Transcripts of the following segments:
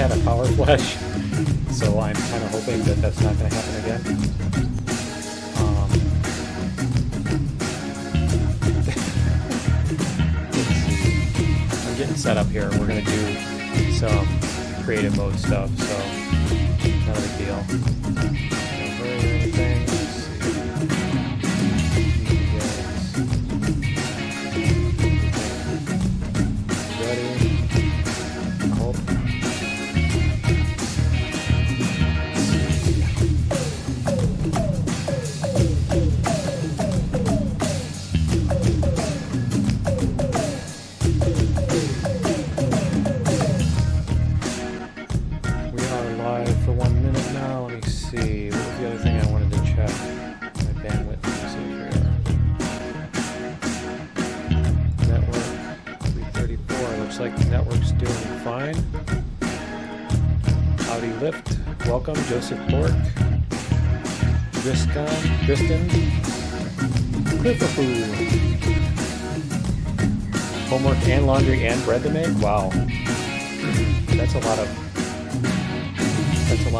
had a power flash, so I'm kind of hoping that that's not going to happen again. I'm getting set up here. We're going to do some creative mode stuff, so not a big deal. Welcome, Joseph Bork, Griston, Clifford. Homework and laundry and bread to make? Wow. That's a lot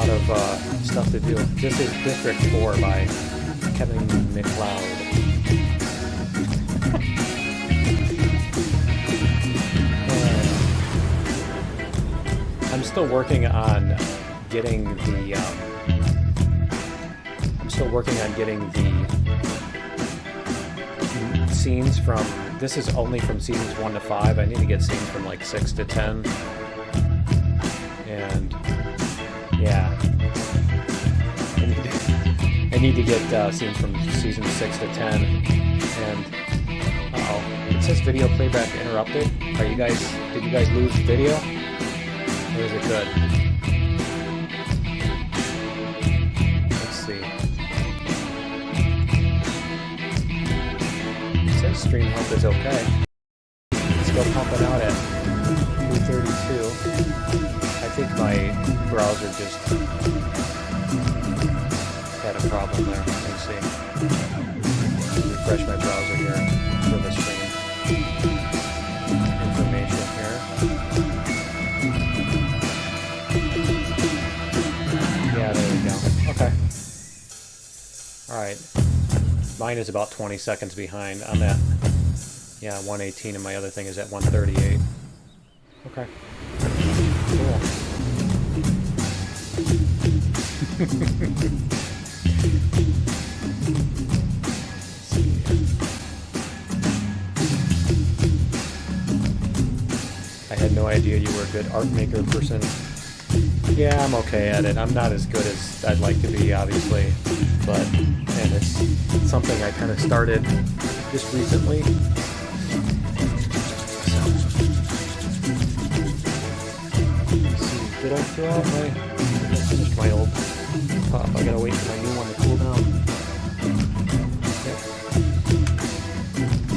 of stuff to do. This is District 4 by Kevin McLeod. I'm still working on getting the scenes from, this is only from seasons 1 to 5. I need to get scenes from like 6 to 10. And yeah, I need to get scenes from season 6 to 10. And uh-oh, it says video playback interrupted. Did you guys lose video? Or is it good? Stream health is okay. It's still pumping out at 232. I think my browser just had a problem there. Let's see. Refresh my browser here for the stream information here. Yeah, there we go. Okay. Alright. Mine is about 20 seconds behind. I'm at, 118, and my other thing is at 138. Okay. Cool. I had no idea you were a good art maker person. Yeah, I'm okay at it. I'm not as good as I'd like to be, obviously, but it's something I kind of started just recently. Let's see, did I throw out I finished my old pop. I gotta wait for my new one to cool down. Yep.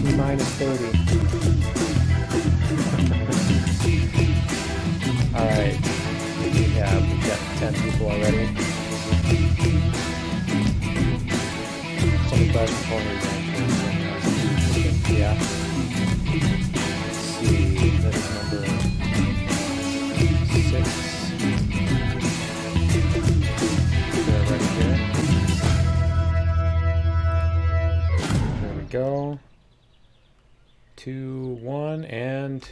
T-minus 30. Alright. We've got 10 people already. Some class performers. Yeah. Let's see. That is number 6. Right here. There we go. 2, 1, and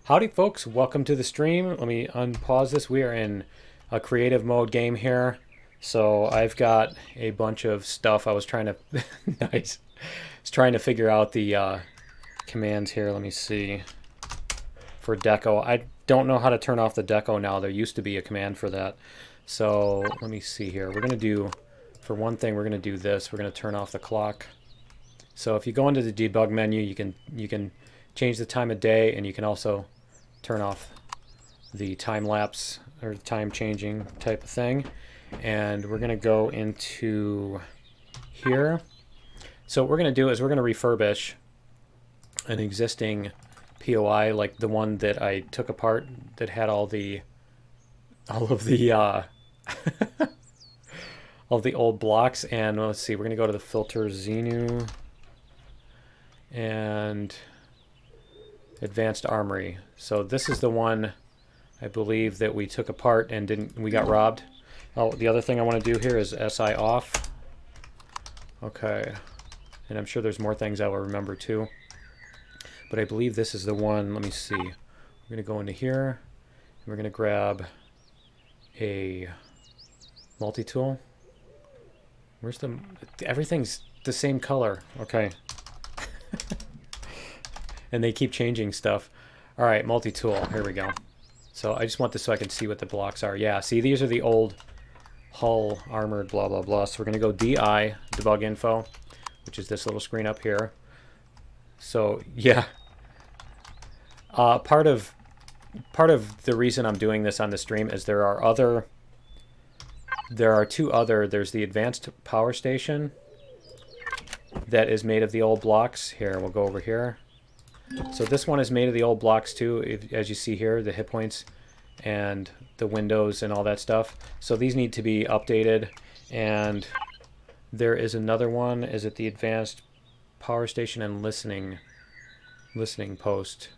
howdy folks, welcome to the stream. Let me unpause this. We are in a creative mode game here. So I've got a bunch of stuff I was trying to nice. I was trying to figure out the commands here. Let me see. For deco. I don't know how to turn off the deco now. There used to be a command for that. So let me see here. We're going to do, for one thing, we're going to do this. We're going to turn off the clock. So if you go into the debug menu, you can change the time of day, and you can also turn off the time lapse or time changing type of thing. And we're going to go into here. So what we're going to do is we're going to refurbish an existing POI, like the one that I took apart that had all of the all the old blocks. And let's see, we're going to go to the filter Xenu and Advanced Armory. So this is the one I believe that we took apart and we got robbed. Oh, the other thing I want to do here is SI off. Okay. And I'm sure there's more things I will remember too. But I believe this is the one. Let me see. We're going to go into here. And we're going to grab a multi-tool. Where's the... Everything's the same color. Okay. And they keep changing stuff. All right, multi-tool. Here we go. So I just want this so I can see what the blocks are. Yeah, see, these are the old hull armored blah, blah, blah. So we're going to go DI, debug info, which is this little screen up here. So, yeah. Part of the reason I'm doing this on the stream is there are two other, there's the advanced power station that is made of the old blocks. Here, we'll go over here. So this one is made of the old blocks too, as you see here, the hit points and the windows and all that stuff. So these need to be updated. And there is another one. Is it the advanced power station and listening post?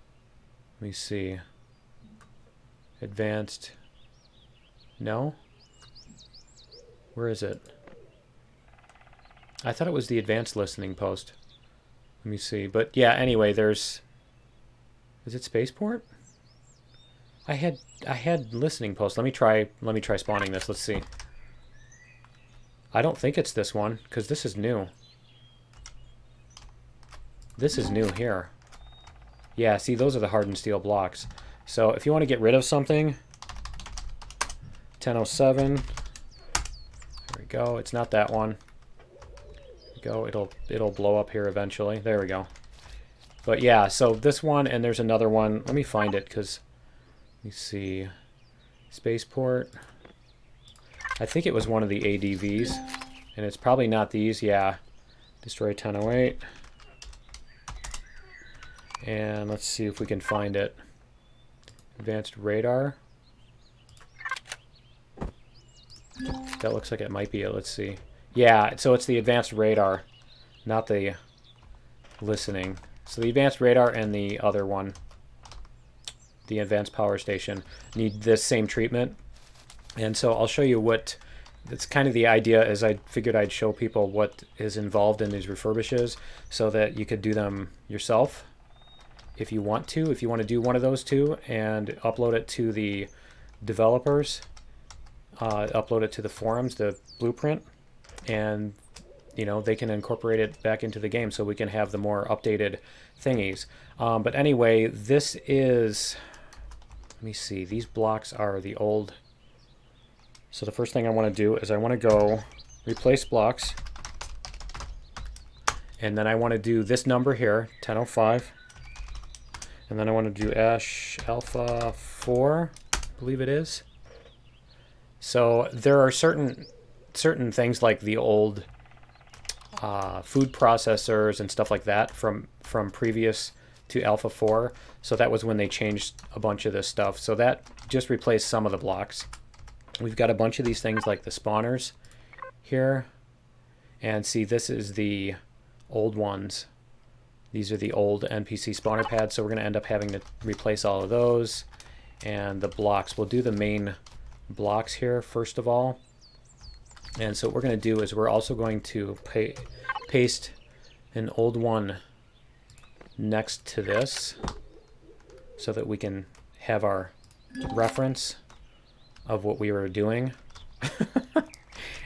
Let me see. Advanced. No? Where is it? I thought it was the advanced listening post. Let me see. But yeah, anyway, there's... Is it spaceport? I had listening post. Let me try spawning this. Let's see. I don't think it's this one, because this is new. This is new here. Yeah, see, those are the hardened steel blocks. So if you want to get rid of something, 1007. There we go. It's not that one. Go. It'll blow up here eventually. There we go. But yeah, so this one, and there's another one. Let me find it, because let me see. Spaceport. I think it was one of the ADVs, and it's probably not these. Yeah. Destroy 1008. And let's see if we can find it. Advanced radar. That looks like it might be it. Let's see. Yeah, so it's the advanced radar, not the listening. So the advanced radar and the other one, the advanced power station, need this same treatment. And so I'll show you what, that's kind of the idea, is I figured I'd show people what is involved in these refurbishes so that you could do them yourself if you want to. If you want to do one of those two and upload it to the developers, upload it to the forums, the blueprint, and you know, they can incorporate it back into the game so we can have the more updated thingies. But anyway, this is, let me see, these blocks are the old. So the first thing I want to do is I want to go replace blocks, and then I want to do this number here, 1005, and then I want to do ash alpha 4, I believe it is. So there are certain things like the old food processors and stuff like that from previous to Alpha 4. So that was when they changed a bunch of this stuff. So that just replaced some of the blocks. We've got a bunch of these things like the spawners here. And see, this is the old ones. These are the old NPC spawner pads. So we're going to end up having to replace all of those. And the blocks. We'll do the main blocks here first of all. And so what we're going to do is we're also going to paste an old one next to this so that we can have our reference of what we were doing.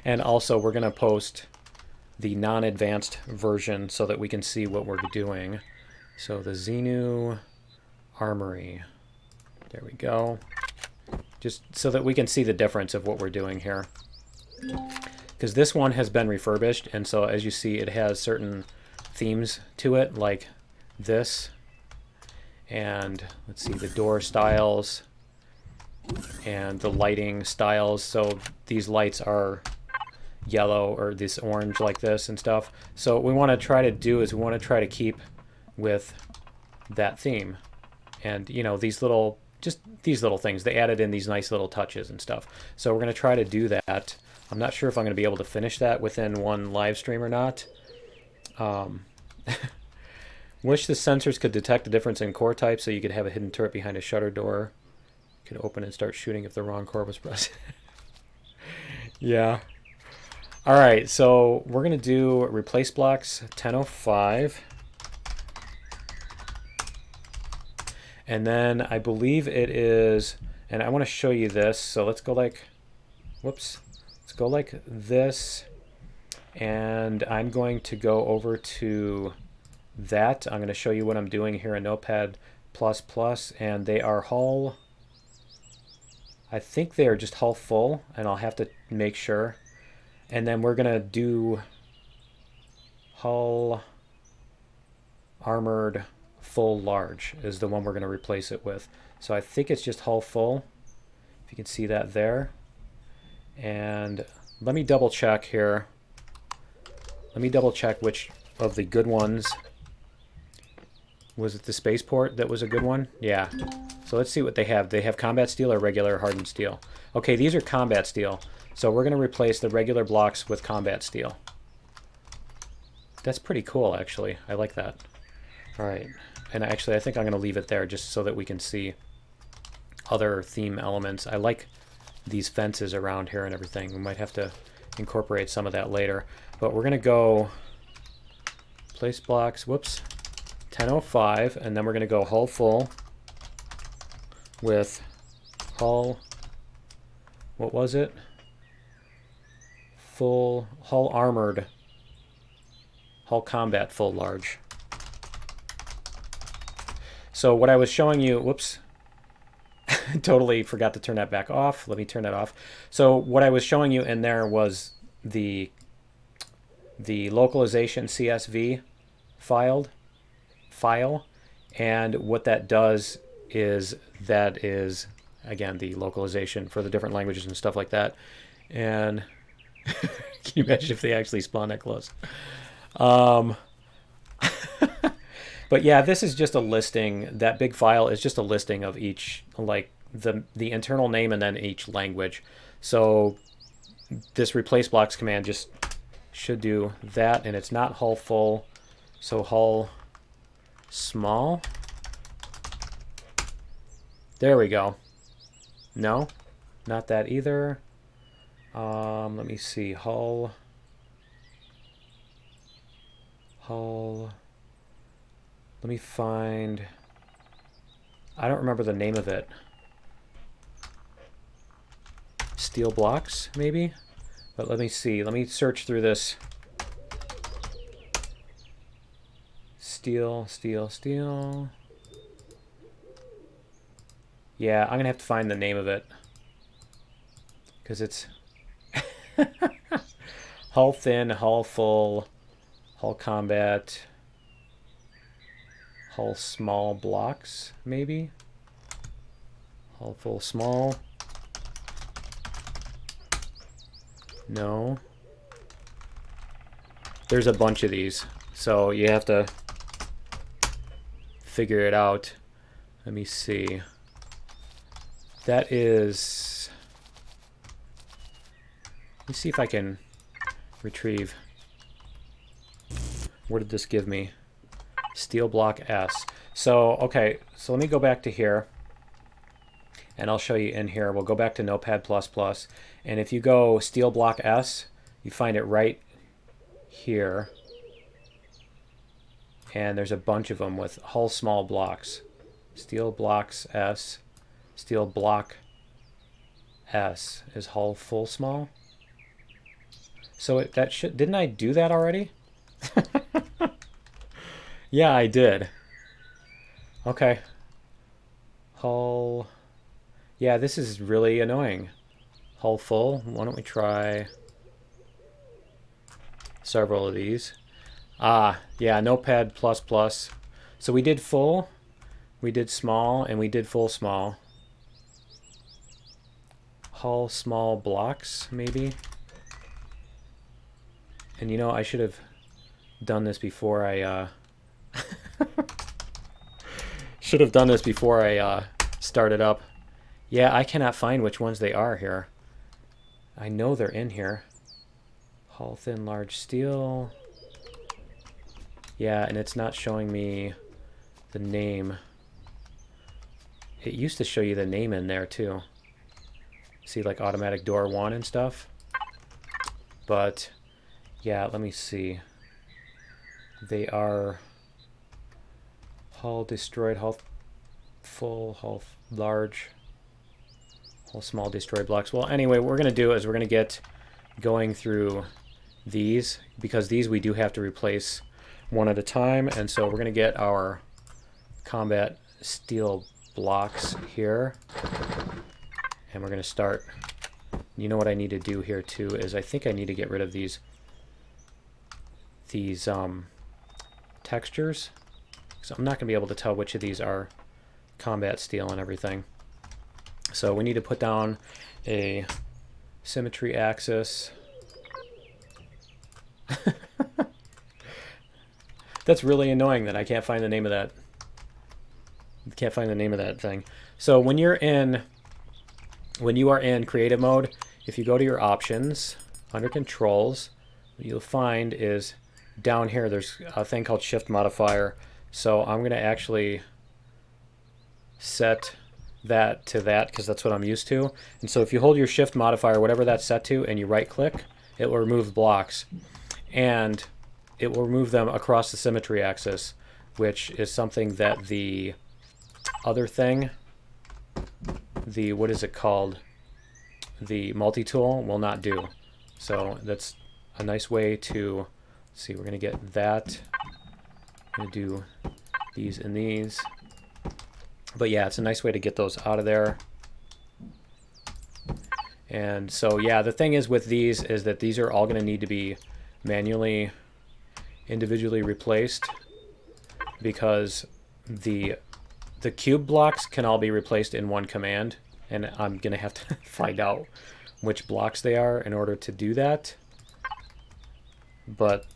And also we're going to post the non-advanced version so that we can see what we're doing. So the Xenu Armory. There we go. Just so that we can see the difference of what we're doing here. Because this one has been refurbished, and so as you see, it has certain themes to it, like this. And let's see, the door styles and the lighting styles. So these lights are yellow or this orange like this and stuff. So what we want to try to do is we want to try to keep with that theme. And you know, these little, just these little things, they added in these nice little touches and stuff. So we're going to try to do that. I'm not sure if I'm going to be able to finish that within one live stream or not. Wish the sensors could detect the difference in core types so you could have a hidden turret behind a shutter door. can open and start shooting if the wrong core was pressed. Yeah. All right, so we're going to do replace blocks 1005. And then I believe it is, and I want to show you this. So let's go like, whoops. Let's go like this. And I'm going to go over to that. I'm going to show you what I'm doing here in Notepad++. And they are hull, I think they are just hull full, and I'll have to make sure. And then we're going to do hull armored full large is the one we're going to replace it with. So I think it's just hull full, if you can see that there. And let me double check here. Let me double check which of the good ones. Was it the spaceport that was a good one? Yeah. So let's see what they have. They have combat steel or regular hardened steel. Okay, these are combat steel. So we're going to replace the regular blocks with combat steel. That's pretty cool, actually. I like that. All right. And actually, I think I'm going to leave it there just so that we can see other theme elements. I like these fences around here and everything. We might have to incorporate some of that later. But we're going to go place blocks, whoops, 1005, and then we're going to go hull full with hull, what was it? Full, hull armored, hull combat full large. So what I was showing you, whoops, totally forgot to turn that back off. Let me turn that off. So what I was showing you in there was the localization CSV file, and what that does is that is, again, the localization for the different languages and stuff like that. And can you imagine if they actually spawn that close? But yeah, this is just a listing. That big file is just a listing of each, like the internal name and then each language. So this replace blocks command just should do that, and it's not hull full, so hull small. There we go. No, not that either. Let me see. Hull. Let me find. I don't remember the name of it. Steel blocks, maybe? But let me see. Let me search through this. Steel. Yeah, I'm going to have to find the name of it. Because it's hull thin, hull full, hull combat, hull small blocks, maybe? Hull full small. No. There's a bunch of these, so you have to figure it out. Let me see. That is... Let me see if I can retrieve. What did this give me? Steel block S. So, okay, so let me go back to here. And I'll show you in here. We'll go back to Notepad++. And if you go steel block S, you find it right here. And there's a bunch of them with hull small blocks. Steel blocks S. Steel block S is hull full small. So that should, didn't I do that already? Yeah, I did. Okay. Hull. Yeah, this is really annoying. Hull full. Why don't we try several of these? Ah, yeah, Notepad++. So we did full, we did small, and we did full small. Hull small blocks, maybe. And you know, I should have done this before I should have done this before I started up. Yeah, I cannot find which ones they are here. I know they're in here. Hull thin large steel. Yeah, and it's not showing me the name. it used to show you the name in there too. See, like automatic door 1 and stuff. But yeah, let me see. They are hull destroyed, hull full, hull large, hull small destroyed blocks. Well, anyway, what we're going to do is we're going to get going through these, because these we do have to replace one at a time. And so we're going to get our combat steel blocks here. And we're going to start. You know what I need to do here too is I think I need to get rid of these textures. So I'm not going to be able to tell which of these are combat steel and everything. So we need to put down a symmetry axis. That's really annoying that I can't find the name of that. Can't find the name of that thing. So when you are in creative mode, if you go to your options under controls, what you'll find is down here there's a thing called shift modifier. So I'm going to actually set that to that because that's what I'm used to. And so if you hold your shift modifier, whatever that's set to, and you right click, it will remove blocks. And it will remove them across the symmetry axis, which is something that the other thing, the, what is it called? The multi-tool will not do. So that's a nice way to, see, we're going to get that. I'm going to do these and these. But yeah, it's a nice way to get those out of there. And so yeah, the thing is with these is that these are all going to need to be manually, individually replaced, because the cube blocks can all be replaced in one command, and I'm going to have to find out which blocks they are in order to do that. But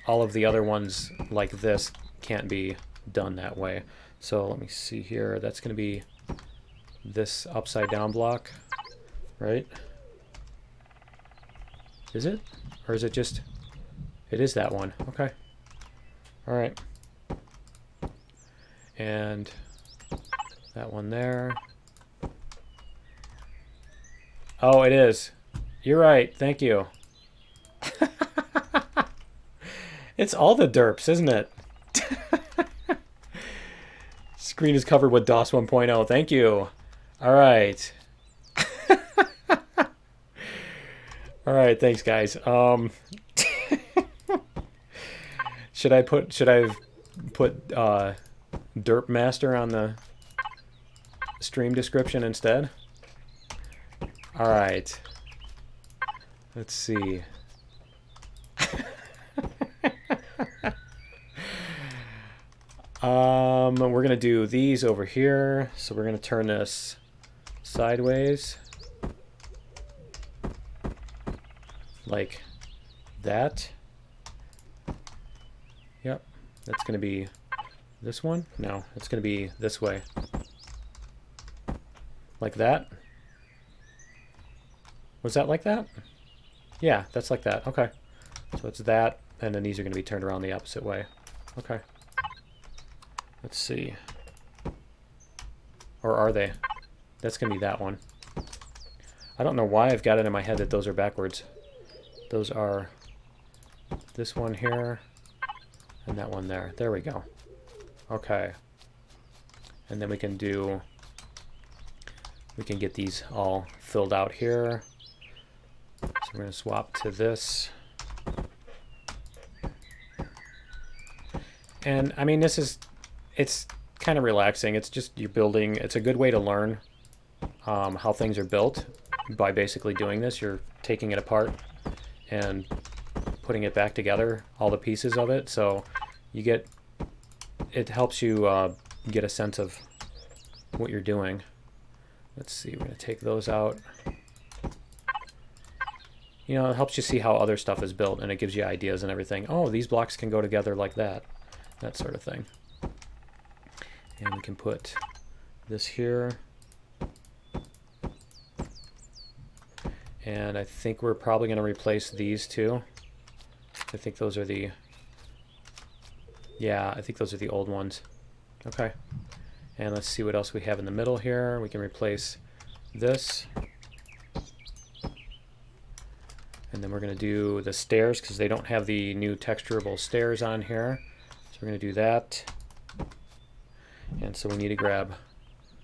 all of the other ones like this can't be done that way. So let me see here. That's going to be this upside down block, right? Is it? Or is it just... It is that one. Okay. All right. And that one there. Oh, it is. You're right. Thank you. It's all the derps, isn't it? Screen is covered with DOS 1.0. Thank you. All right. All right. Thanks, guys. Should I put Derp Master on the stream description instead? All right. Let's see. We're gonna do these over here. So we're gonna turn this sideways, like that. Yep, that's gonna be this one. No, it's gonna be this way, like that. Was that like that? Yeah, that's like that. Okay, so it's that, and then these are gonna be turned around the opposite way. Okay. Let's see. Or are they? That's going to be that one. I don't know why I've got it in my head that those are backwards. Those are this one here and that one there. There we go. Okay. And then we can get these all filled out here. So we're going to swap to this. And I mean, it's kind of relaxing. It's just you're building. It's a good way to learn how things are built by basically doing this. You're taking it apart and putting it back together, all the pieces of it. So it helps you get a sense of what you're doing. Let's see, we're going to take those out. You know, it helps you see how other stuff is built, and it gives you ideas and everything. Oh, these blocks can go together like that. That sort of thing. And we can put this here. And I think we're probably going to replace these two. I think those are the... Yeah, I think those are the old ones. Okay. And let's see what else we have in the middle here. We can replace this. And then we're going to do the stairs because they don't have the new texturable stairs on here. So we're going to do that. And so we need to grab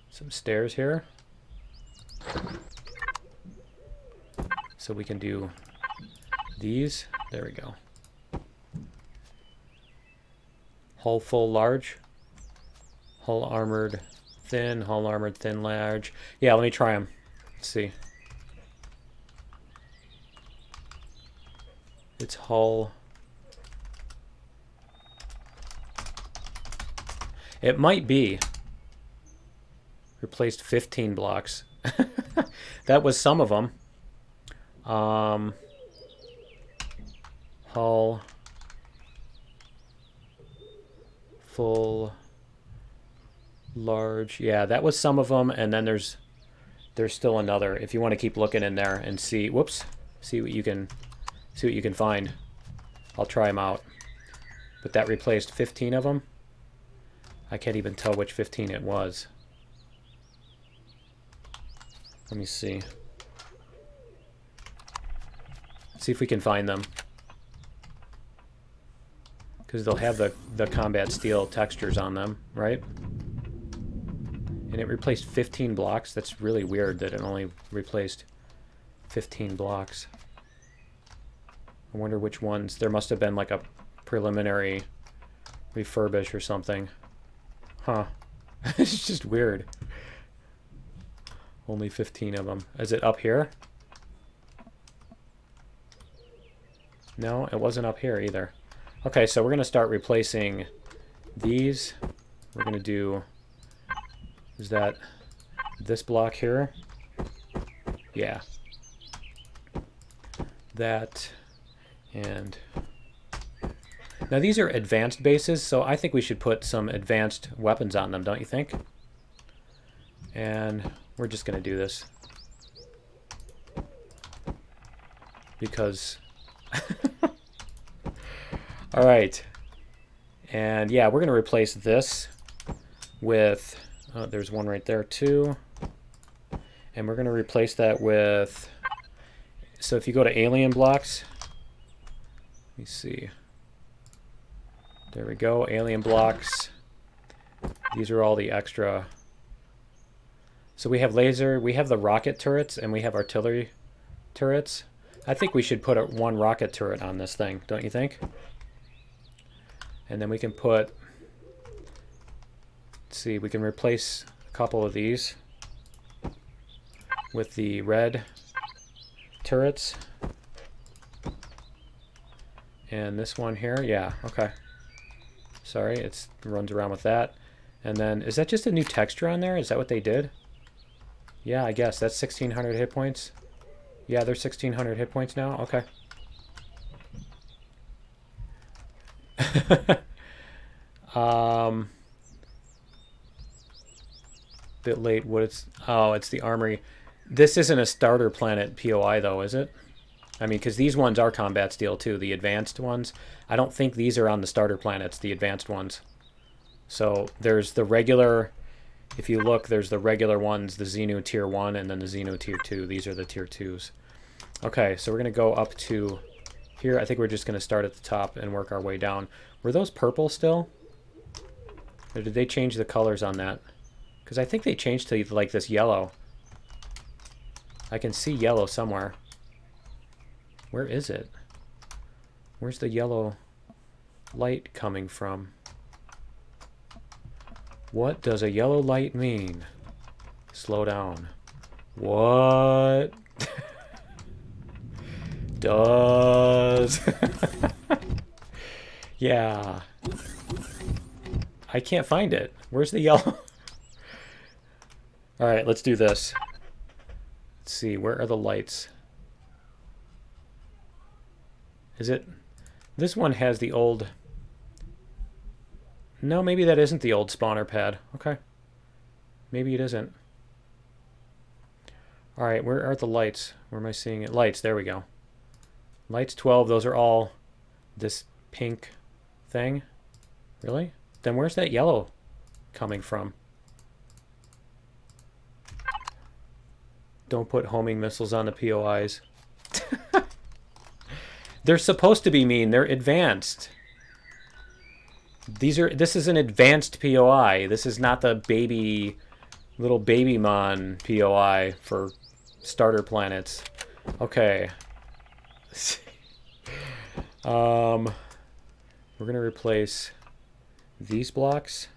some stairs here. So we can do these. There we go. Hull full large. Hull armored thin. Hull armored thin large. Yeah, let me try them. Let's see. It's hull. It might be. Replaced 15 blocks. That was some of them. Hull. Full. Large. Yeah, that was some of them. And then there's still another. If you want to keep looking in there and see. Whoops. See what you can find. I'll try them out. But that replaced 15 of them. I can't even tell which 15 it was. Let me see. See if we can find them. Because they'll have the combat steel textures on them, right? And it replaced 15 blocks. That's really weird that it only replaced 15 blocks. I wonder which ones. There must have been like a preliminary refurbish or something. Huh. It's just weird. Only 15 of them. Is it up here? No, it wasn't up here either. Okay, so we're going to start replacing these. We're going to do... Is that this block here? Yeah. That... And now these are advanced bases, so I think we should put some advanced weapons on them, don't you think? And we're just going to do this. Because... Alright. And yeah, we're going to replace this with... Oh, there's one right there too. And we're going to replace that with... So if you go to alien blocks... Let me see. There we go, alien blocks. These are all the extra. So we have laser, we have the rocket turrets, and we have artillery turrets. I think we should put one rocket turret on this thing, don't you think? And then we can put, let's see, we can replace a couple of these with the red turrets. And this one here, yeah, okay. Sorry, it runs around with that. And then, is that just a new texture on there? Is that what they did? Yeah, I guess. That's 1,600 hit points. Yeah, they're 1,600 hit points now? Okay. Bit late. What it's... Oh, it's the armory. This isn't a starter planet POI, though, is it? I mean, because these ones are combat steel, too. The advanced ones. I don't think these are on the starter planets, the advanced ones. So there's the regular... If you look, there's the regular ones, the Xenu Tier 1, and then the Xenu Tier 2. These are the Tier 2s. Okay, so we're going to go up to here. I think we're just going to start at the top and work our way down. Were those purple still? Or did they change the colors on that? Because I think they changed to, like, this yellow. I can see yellow somewhere. Where is it? Where's the yellow light coming from? What does a yellow light mean? Slow down. What does... Yeah. I can't find it. Where's the yellow? Alright, let's do this. Let's see, where are the lights? Is it... This one has the old... No, maybe that isn't the old spawner pad. Okay. Maybe it isn't. Alright, where are the lights? Where am I seeing it? Lights, there we go. Lights 12, those are all this pink thing. Really? Then where's that yellow coming from? Don't put homing missiles on the POIs. They're supposed to be mean. They're advanced. This is an advanced POI. This is not the little baby mon POI for starter planets. Okay. We're gonna replace these blocks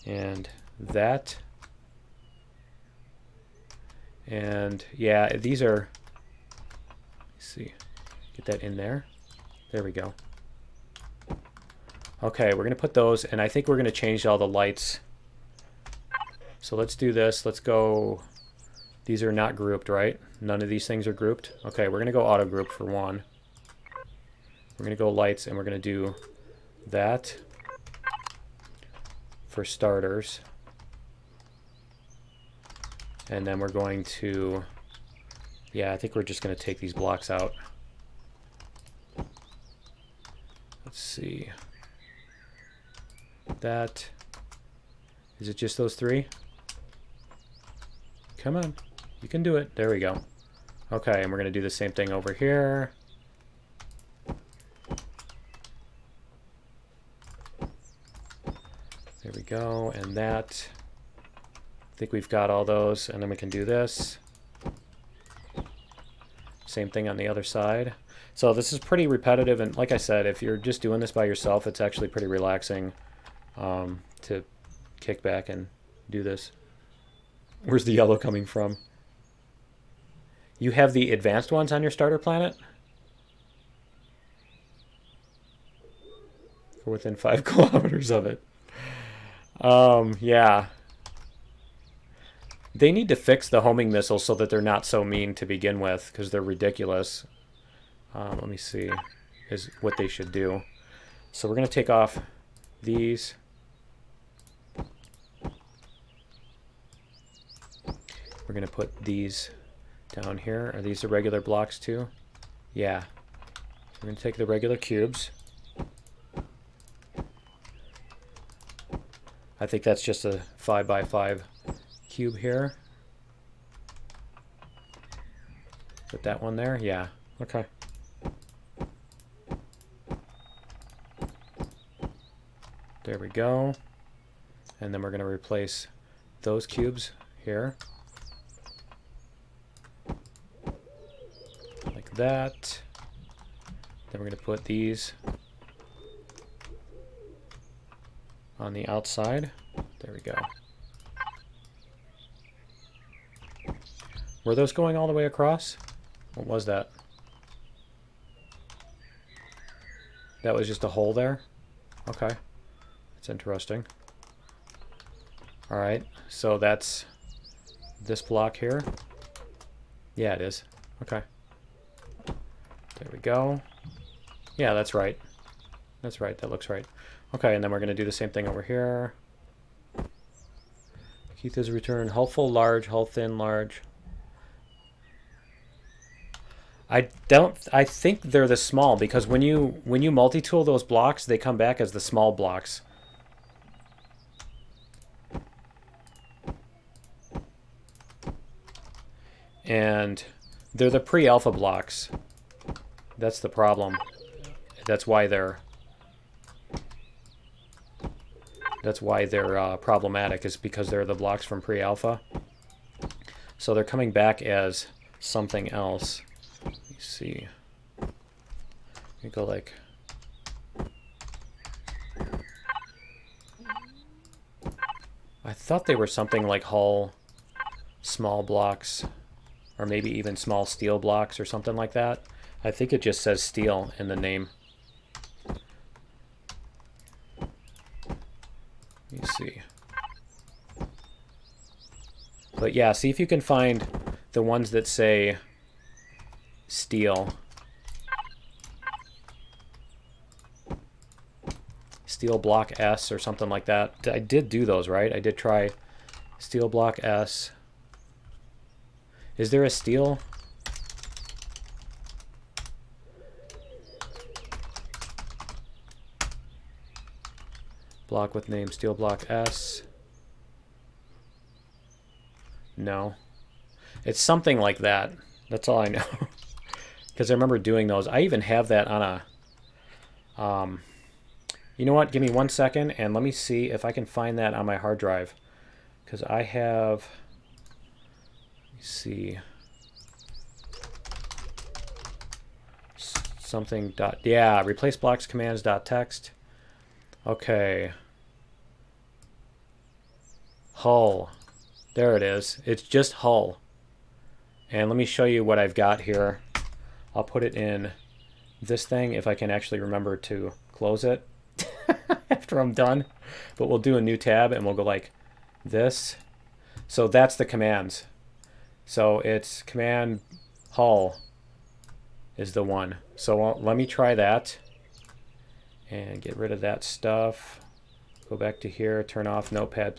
and that. And yeah, these are, let's see, get that in there. There we go. Okay, we're gonna put those, and I think we're gonna change all the lights. So let's do this. Let's go, these are not grouped, right? None of these things are grouped. Okay, we're gonna go auto group for one. We're gonna go lights, and we're gonna do that for starters. And then we're going to, yeah, I think we're just going to take these blocks out. Let's see. That, is it just those three? Come on, you can do it. There we go. Okay, and we're going to do the same thing over here. There we go, and that. I think we've got all those, and then we can do this. Same thing on the other side. So this is pretty repetitive, and like I said, if you're just doing this by yourself, it's actually pretty relaxing to kick back and do this. Where's the yellow coming from? You have the advanced ones on your starter planet? We're within 5 kilometers of it. Yeah. They need to fix the homing missiles so that they're not so mean to begin with, because they're ridiculous. Let me see, is what they should do. So we're going to take off these. We're going to put these down here. Are these the regular blocks too? Yeah. We're going to take the regular cubes. I think that's just a 5x5 cube here. Put that one there. Yeah. Okay. There we go. And then we're going to replace those cubes here. Like that. Then we're going to put these on the outside. There we go. Were those going all the way across? What was that? That was just a hole there? Okay. That's interesting. Alright, so that's this block here. Yeah, it is. Okay. There we go. Yeah, that's right. That's right, that looks right. Okay, and then we're going to do the same thing over here. Keith has returned. Hull full, large. Hull thin, large. I think they're the small, because when you multi-tool those blocks, they come back as the small blocks. And they're the pre-alpha blocks. That's the problem. That's why they're problematic, is because they're the blocks from pre-alpha. So they're coming back as something else. Let me see. You go like, I thought they were something like hull small blocks, or maybe even small steel blocks or something like that. I think it just says steel in the name. Let me see. But yeah, see if you can find the ones that say steel. Steel block S or something like that. I did do those, right? I did try steel block S. Is there a steel? Block with name steel block S. No. It's something like that. That's all I know. Because I remember doing those. I even have that on a... you know what? Give me 1 second, and let me see if I can find that on my hard drive. Because I have... Let me see... Something dot... Yeah, replace blocks commands dot text. Okay. Hull. There it is. It's just hull. And let me show you what I've got here. I'll put it in this thing if I can actually remember to close it after I'm done. But we'll do a new tab and we'll go like this. So that's the commands. So it's command hull is the one. So let me try that and get rid of that stuff. Go back to here, turn off Notepad++.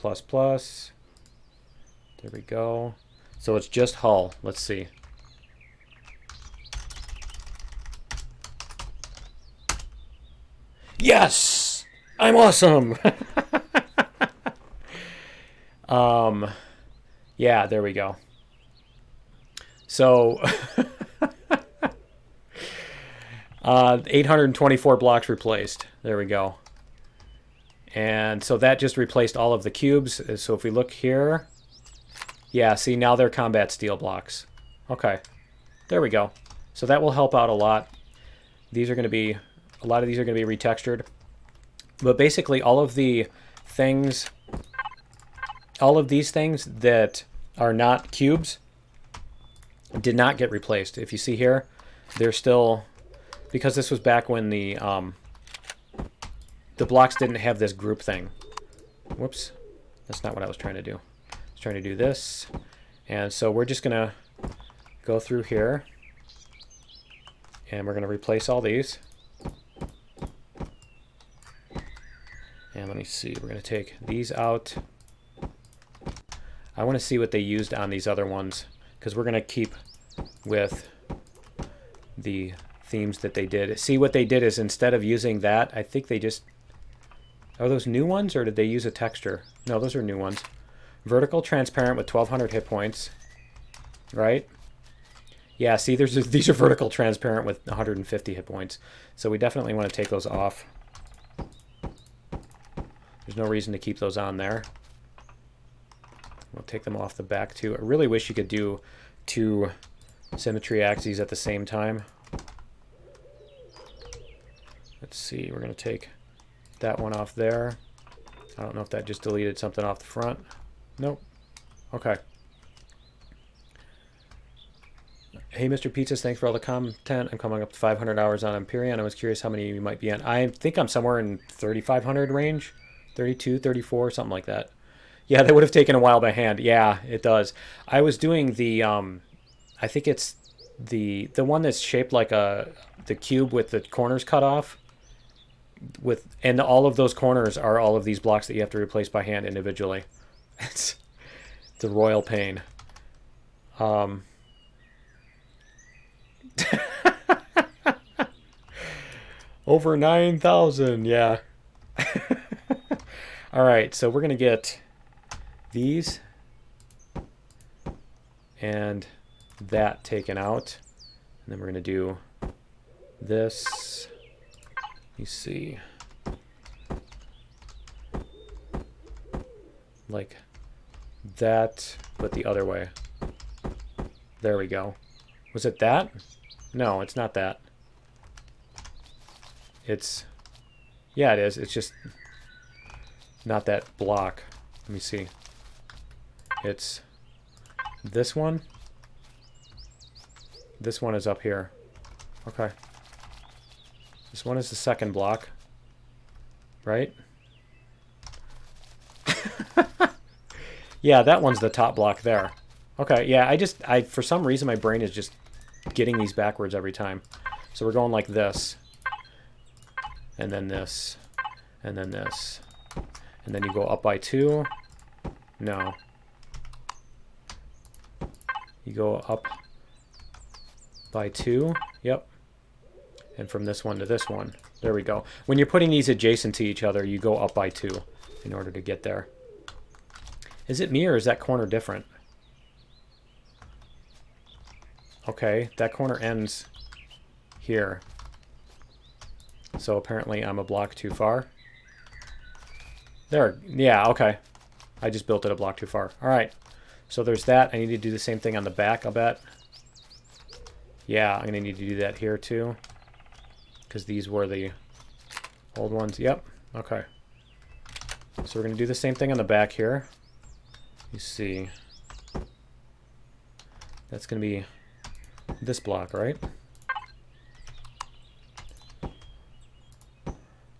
There we go. So it's just hull. Let's see. Yes! I'm awesome! Yeah, there we go. So 824 blocks replaced. There we go. And so that just replaced all of the cubes. So if we look here, yeah, see, now they're combat steel blocks. Okay, there we go. So that will help out a lot. These are going to be, a lot of these are going to be retextured. But basically all of the things, all of these things that are not cubes did not get replaced. If you see here, they're still, because this was back when the blocks didn't have this group thing. Whoops, that's not what I was trying to do. I was trying to do this. And so we're just gonna go through here and we're gonna replace all these. And let me see, we're gonna take these out. I want to see what they used on these other ones, because we're going to keep with the themes that they did. See, what they did is instead of using that, I think they just... Are those new ones, or did they use a texture? No, those are new ones. Vertical transparent with 1200 hit points. Right? Yeah, see, these are vertical transparent with 150 hit points. So we definitely want to take those off. There's no reason to keep those on there. We'll take them off the back too. I really wish you could do 2 symmetry axes at the same time. Let's see, we're going to take that one off there. I don't know if that just deleted something off the front. Nope. Okay. Hey, Mr. Pizzas, thanks for all the content. I'm coming up to 500 hours on Empyrion. I was curious how many you might be on. I think I'm somewhere in 3,500 range. 32, 34, something like that. Yeah, that would have taken a while by hand. Yeah, it does. I was doing the, I think it's the one that's shaped like the cube with the corners cut off. And all of those corners are all of these blocks that you have to replace by hand individually. It's a royal pain. Over 9,000, yeah. All right, so we're going to get these and that taken out. And then we're going to do this. Let me see. Like that, but the other way. There we go. Was it that? No, it's not that. It's... Yeah, it is. It's just not that block. Let me see. It's this one. This one is up here. Okay. This one is the second block. Right? Yeah, that one's the top block there. Okay, yeah, I for some reason my brain is just getting these backwards every time. So we're going like this. And then this. And then this. And then you go up by 2. No. You go up by 2. Yep. And from this one to this one. There we go. When you're putting these adjacent to each other, you go up by 2 in order to get there. Is it me or is that corner different? Okay, that corner ends here. So apparently I'm a block too far. There, yeah, okay. I just built it a block too far. All right, so there's that. I need to do the same thing on the back, I'll bet. Yeah, I'm gonna need to do that here too, because these were the old ones. Yep, okay. So we're gonna do the same thing on the back here. You see, that's gonna be this block, right?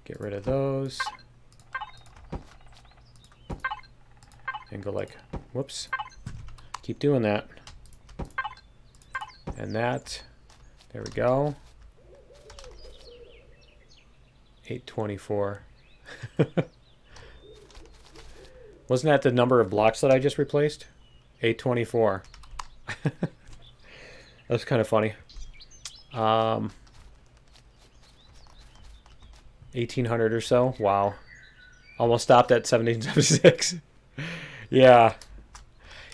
Get rid of those. And go like, whoops. Keep doing that. And that. There we go. 824. Wasn't that the number of blocks that I just replaced? 824. That's kind of funny. 1800 or so. Wow. Almost stopped at 1776. Yeah.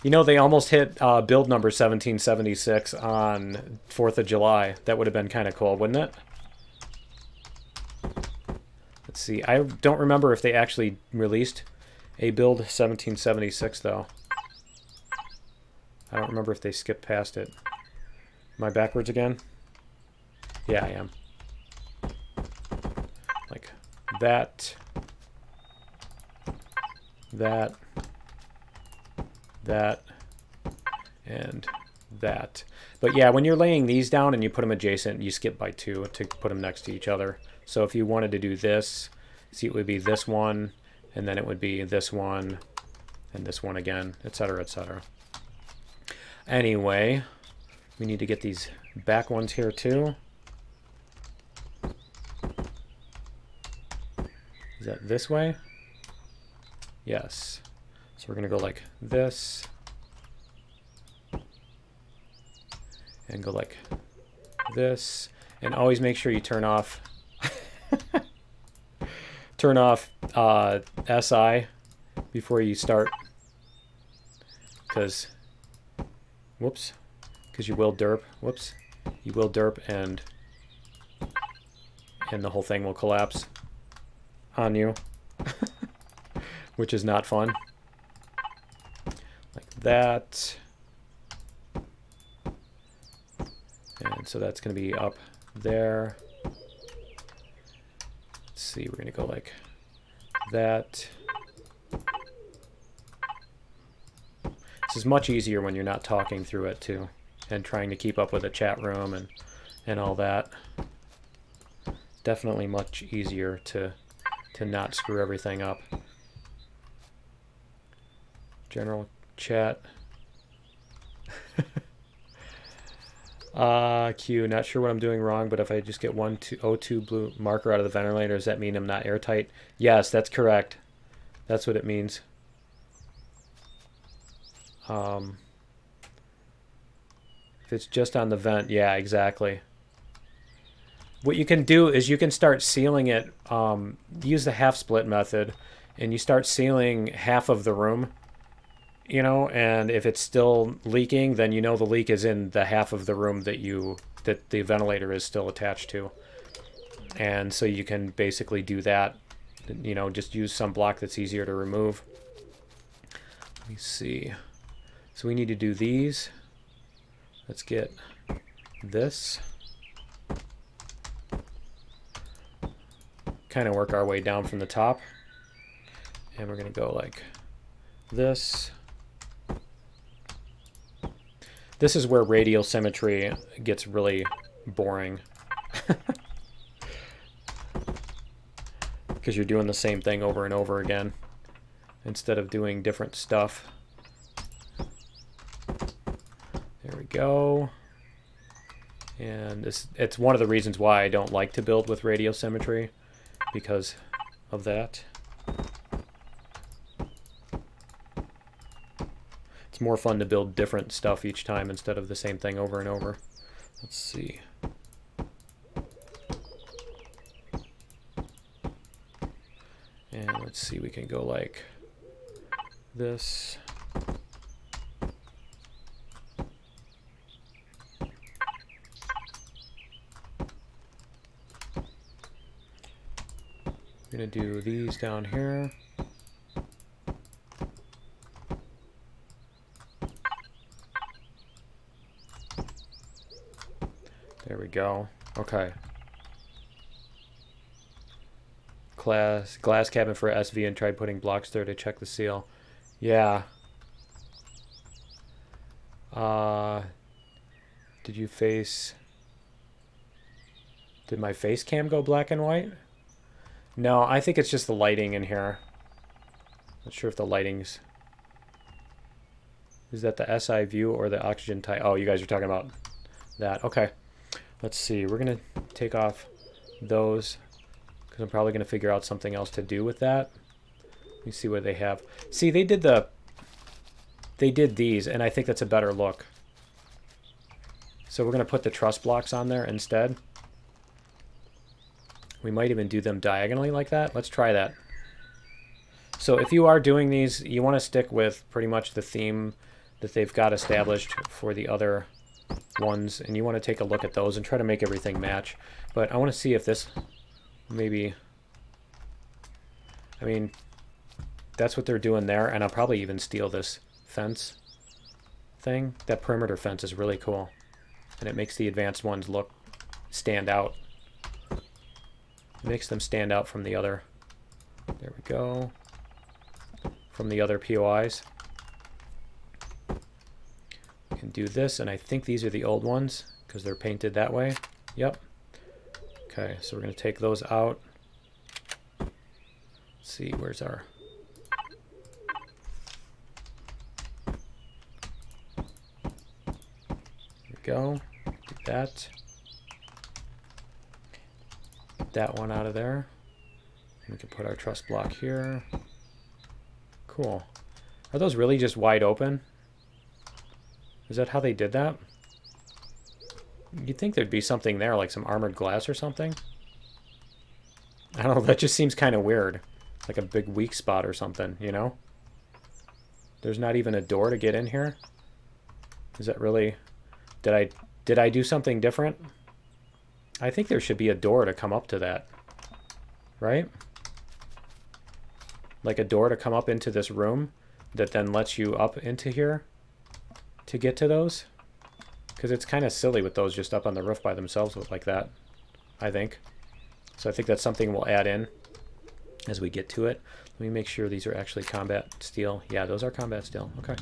You know, they almost hit build number 1776 on 4th of July. That would have been kind of cool, wouldn't it? Let's see. I don't remember if they actually released a build 1776, though. I don't remember if they skipped past it. Am I backwards again? Yeah, I am. Like that. That. That. And that. But yeah, when you're laying these down and you put them adjacent, you skip by 2 to put them next to each other. So if you wanted to do this, see, it would be this one, and then it would be this one, and this one again, etc., etc. Anyway, we need to get these back ones here too. Is that this way? Yes. So we're going to go like this. And go like this. And always make sure you turn off SI before you start. Because, whoops. Because you will derp. Whoops. You will derp and the whole thing will collapse on you. Which is not fun. Like that. And so that's going to be up there. Let's see, we're going to go like that. This is much easier when you're not talking through it too, and trying to keep up with the chat room and all that. Definitely much easier to not screw everything up. General chat. Q, not sure what I'm doing wrong, but if I just get one O2 blue marker out of the ventilator, does that mean I'm not airtight? Yes, that's correct. That's what it means. If it's just on the vent, yeah, exactly. What you can do is you can start sealing it, use the half split method, and you start sealing half of the room, you know, and if it's still leaking, then you know the leak is in the half of the room that the ventilator is still attached to. And so you can basically do that, you know, just use some block that's easier to remove. Let me see. So we need to do these. Let's get this. Kind of work our way down from the top. And we're going to go like this. This is where radial symmetry gets really boring. Because you're doing the same thing over and over again instead of doing different stuff. There we go. And it's one of the reasons why I don't like to build with radial symmetry, because of that. It's more fun to build different stuff each time instead of the same thing over and over. Let's see. And let's see, we can go like this. We're going to do these down here. There we go. Okay. Glass cabin for SV and tried putting blocks there to check the seal. Yeah. Did you face... Did my face cam go black and white? No, I think it's just the lighting in here. Not sure if the lighting's... Is that the SI view or the oxygen type? Oh, you guys are talking about that. Okay. Let's see. We're going to take off those because I'm probably going to figure out something else to do with that. Let me see what they have. See, they did these, and I think that's a better look. So we're going to put the truss blocks on there instead. We might even do them diagonally like that. Let's try that. So if you are doing these, you want to stick with pretty much the theme that they've got established for the other ones, and you want to take a look at those and try to make everything match. But I want to see if this maybe... I mean, that's what they're doing there, and I'll probably even steal this fence thing. That perimeter fence is really cool, and it makes the advanced ones stand out. It makes them stand out from the other... There we go. From the other POIs. We can do this, and I think these are the old ones because they're painted that way. Yep. Okay, so we're going to take those out. Let's see, where's our... There we go. Do that. Get that one out of there. We can put our truss block here. Cool. Are those really just wide open? Is that how they did that? You'd think there'd be something there, like some armored glass or something. I don't know, that just seems kind of weird. Like a big weak spot or something, you know? There's not even a door to get in here? Is that really... Did I do something different? I think there should be a door to come up to that. Right? Like a door to come up into this room that then lets you up into here to get to those. Because it's kind of silly with those just up on the roof by themselves like that, I think. So I think that's something we'll add in as we get to it. Let me make sure these are actually combat steel. Yeah, those are combat steel. Okay.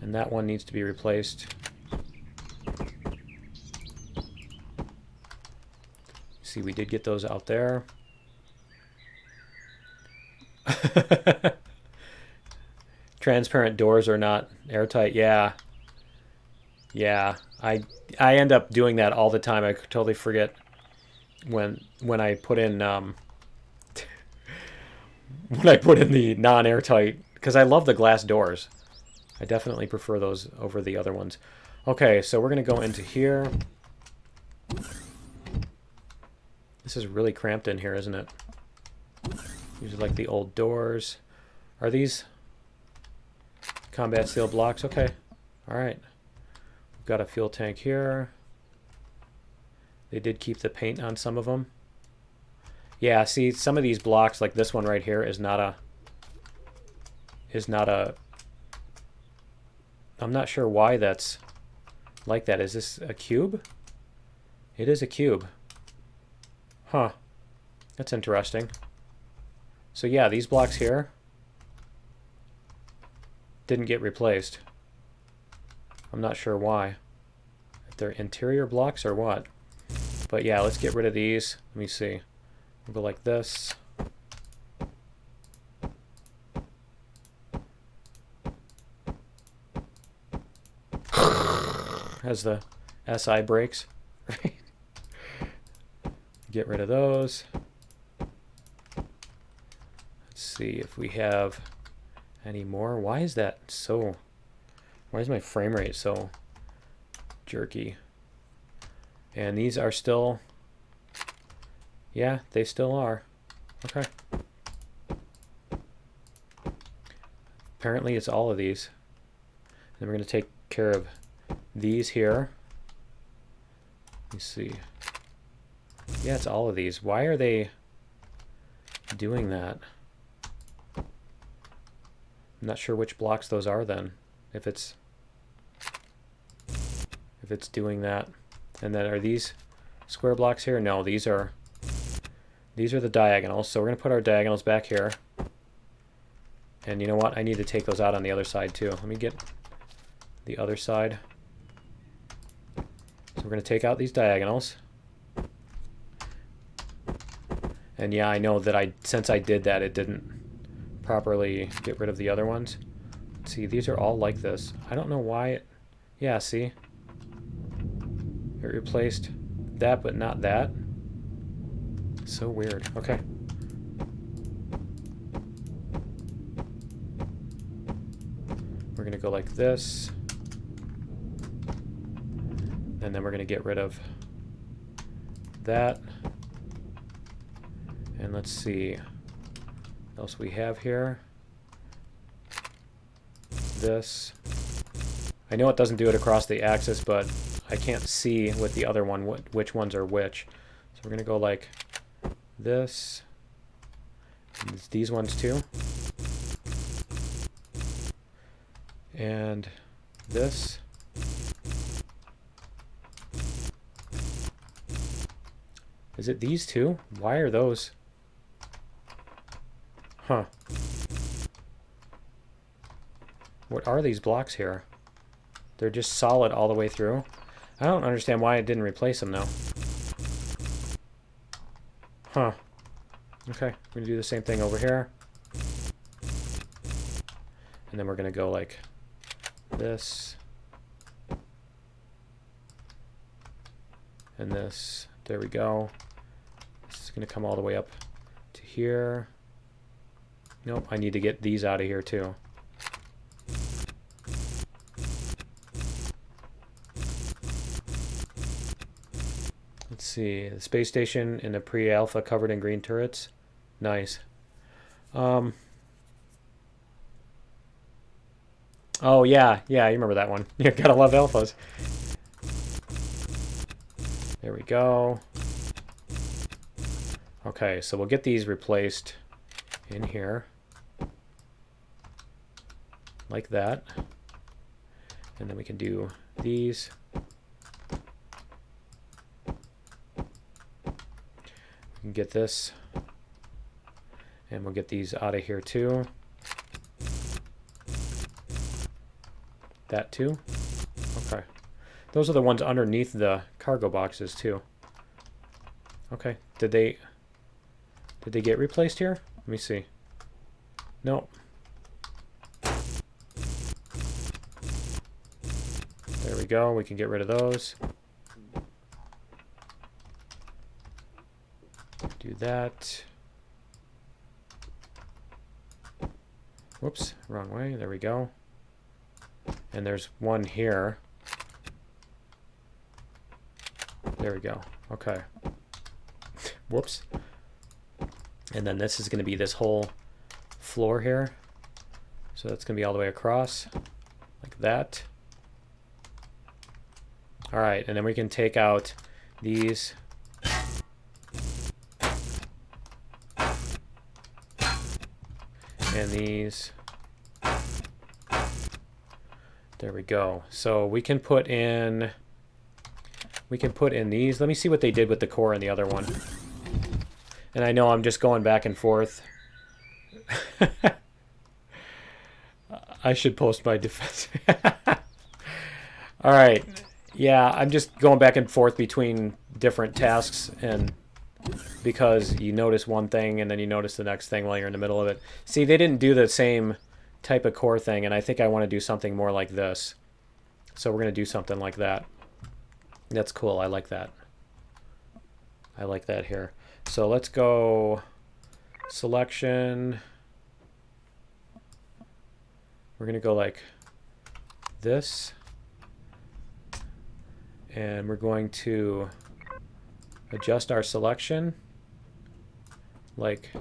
And that one needs to be replaced. See, we did get those out there. Transparent doors are not airtight. Yeah. Yeah. I end up doing that all the time. I totally forget when I put in when I put in the non-airtight, because I love the glass doors. I definitely prefer those over the other ones. Okay, so we're going to go into here. This is really cramped in here, isn't it? These are like the old doors. Are these combat steel blocks? Okay. All right. We've got a fuel tank here. They did keep the paint on some of them. Yeah, see, some of these blocks, like this one right here, is not a... I'm not sure why that's like that. Is this a cube? It is a cube. Huh. That's interesting. So yeah, these blocks here didn't get replaced. I'm not sure why. If they're interior blocks or what. But yeah, let's get rid of these. Let me see. We'll go like this. As the SI breaks. Right? Get rid of those. Let's see if we have any more. Why is that so... Why is my frame rate so jerky? And these are still... Yeah, they still are. Okay. Apparently it's all of these. And we're going to take care of these here. Let me see. Yeah, it's all of these. Why are they... doing that. I'm not sure which blocks those are then. If it's doing that. And then are these square blocks here? No, these are the diagonals. So we're going to put our diagonals back here. And you know what? I need to take those out on the other side too. Let me get the other side. So we're going to take out these diagonals. And yeah, I know that since I did that, it didn't properly get rid of the other ones. See, these are all like this. I don't know why yeah, see? It replaced that, but not that. So weird. Okay. We're going to go like this. And then we're going to get rid of that. And let's see what else we have here. This. I know it doesn't do it across the axis, but I can't see with the other one which ones are which. So we're going to go like this. And it's these ones too. And this. Is it these two? Why are those? Huh. What are these blocks here? They're just solid all the way through. I don't understand why it didn't replace them though. Huh. Okay, we're going to do the same thing over here. And then we're going to go like this. And this. There we go. This is going to come all the way up to here. Nope, I need to get these out of here too. Let's see, the space station in the pre-alpha covered in green turrets. Nice. Oh yeah, you remember that one. You gotta love alphas. There we go. Okay, so we'll get these replaced in here. Like that. And then we can do these. We can get this. And we'll get these out of here too. That too. Okay. Those are the ones underneath the cargo boxes too. Okay. Did they get replaced here? Let me see. Nope. There we go. We can get rid of those. Do that. Whoops, wrong way. There we go. And there's one here. There we go. Okay. Whoops. And then this is going to be this whole floor here. So that's going to be all the way across. Like that. Alright, and then we can take out these. And these. There we go. So we can put in these. Let me see what they did with the core in the other one. And I know I'm just going back and forth. I should post my defense. All right. Yeah, I'm just going back and forth between different tasks, and because you notice one thing and then you notice the next thing while you're in the middle of it. See, they didn't do the same type of core thing, and I think I want to do something more like this. So we're going to do something like that. That's cool. I like that. I like that here. So let's go selection. We're going to go like this. And we're going to adjust our selection like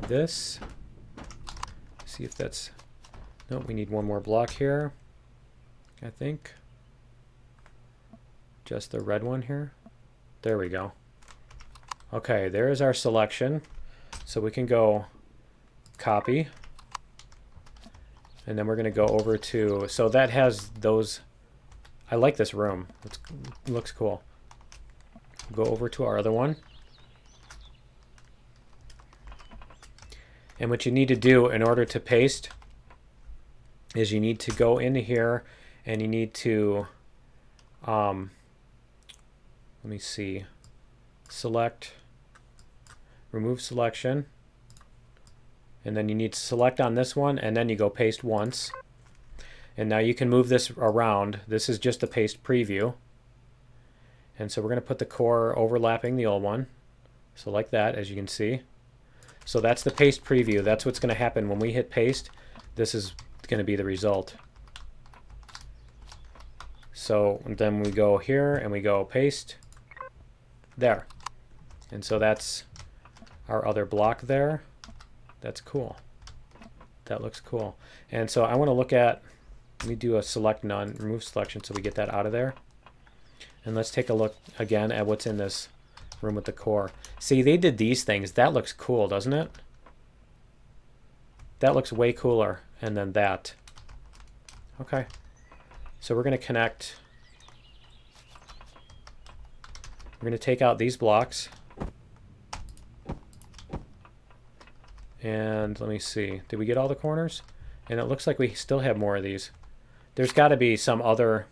this. See if that's... No, we need one more block here, I think. Just the red one here. There we go. Okay, there's our selection. So we can go copy. And then we're going to go over to, so that has those, I like this room. It looks cool. Go over to our other one. And what you need to do in order to paste is you need to go into here and you need to, let me see, select, remove selection. And then you need to select on this one, and then you go paste once. And now you can move this around. This is just the paste preview. And so we're going to put the core overlapping the old one. So like that, as you can see. So that's the paste preview. That's what's going to happen when we hit paste. This is going to be the result. So then we go here and we go paste. There. And so that's our other block there. That's cool. That looks cool. And so I want to look at, let me do a select none, remove selection so we get that out of there. And let's take a look again at what's in this room with the core. See, they did these things. That looks cool, doesn't it? That looks way cooler. And then that. Okay. So we're going to connect. We're going to take out these blocks. And let me see. Did we get all the corners? And it looks like we still have more of these. There's got to be some other.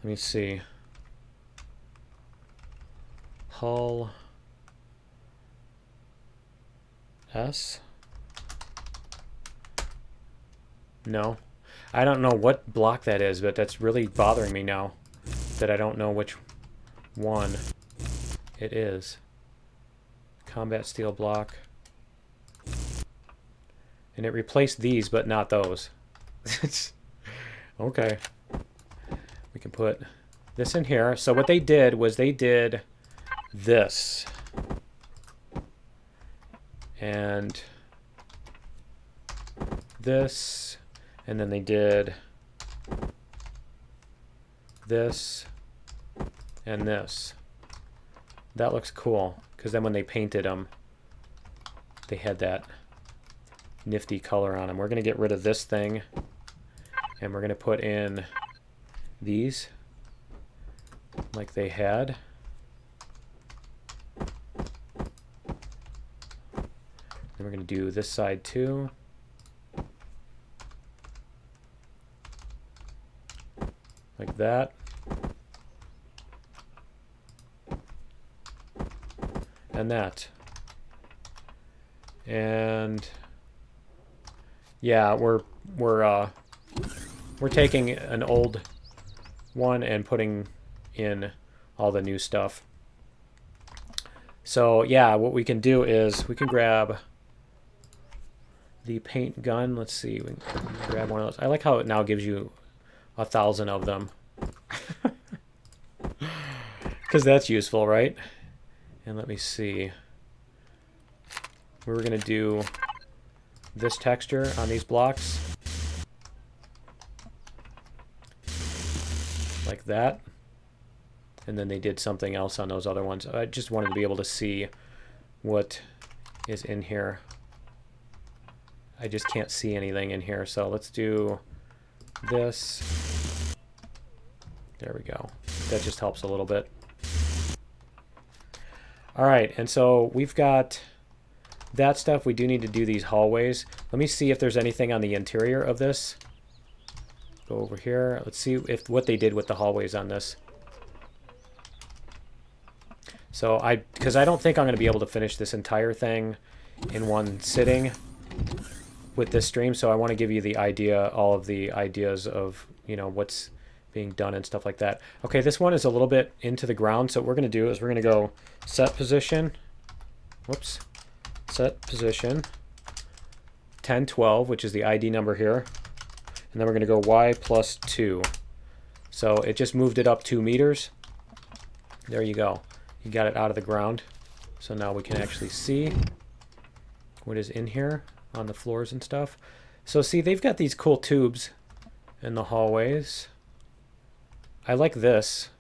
Let me see. Hull S. No. I don't know what block that is, but that's really bothering me now. That I don't know which one it is. Combat steel block. And it replaced these, but not those. Okay. We can put this in here. So what they did was they did this. And this. And then they did this and this. That looks cool. Because then when they painted them, they had that nifty color on them. We're going to get rid of this thing and we're going to put in these like they had. Then we're going to do this side too. Like that. And that. And yeah, we're taking an old one and putting in all the new stuff. So yeah, what we can do is we can grab the paint gun. Let's see, we can grab one of those. I like how it now gives you 1,000 of them. Because that's useful, right? And let me see. We were going to do this texture on these blocks. Like that. And then they did something else on those other ones. I just wanted to be able to see what is in here. I just can't see anything in here. So let's do this. There we go. That just helps a little bit. All right, and so we've got that stuff. We do need to do these hallways. Let me see if there's anything on the interior of this. Go over here. Let's see if what they did with the hallways on this. So because I don't think I'm going to be able to finish this entire thing in one sitting with this stream, so I want to give you the idea, all of the ideas of, you know, what's being done and stuff like that. Okay, this one is a little bit into the ground, so what we're going to do is we're going to go set position, whoops, set position 1012, which is the ID number here, and then we're going to go Y plus 2. So it just moved it up 2 meters. There you go. You got it out of the ground. So now we can actually see what is in here on the floors and stuff. So see, they've got these cool tubes in the hallways. I like this.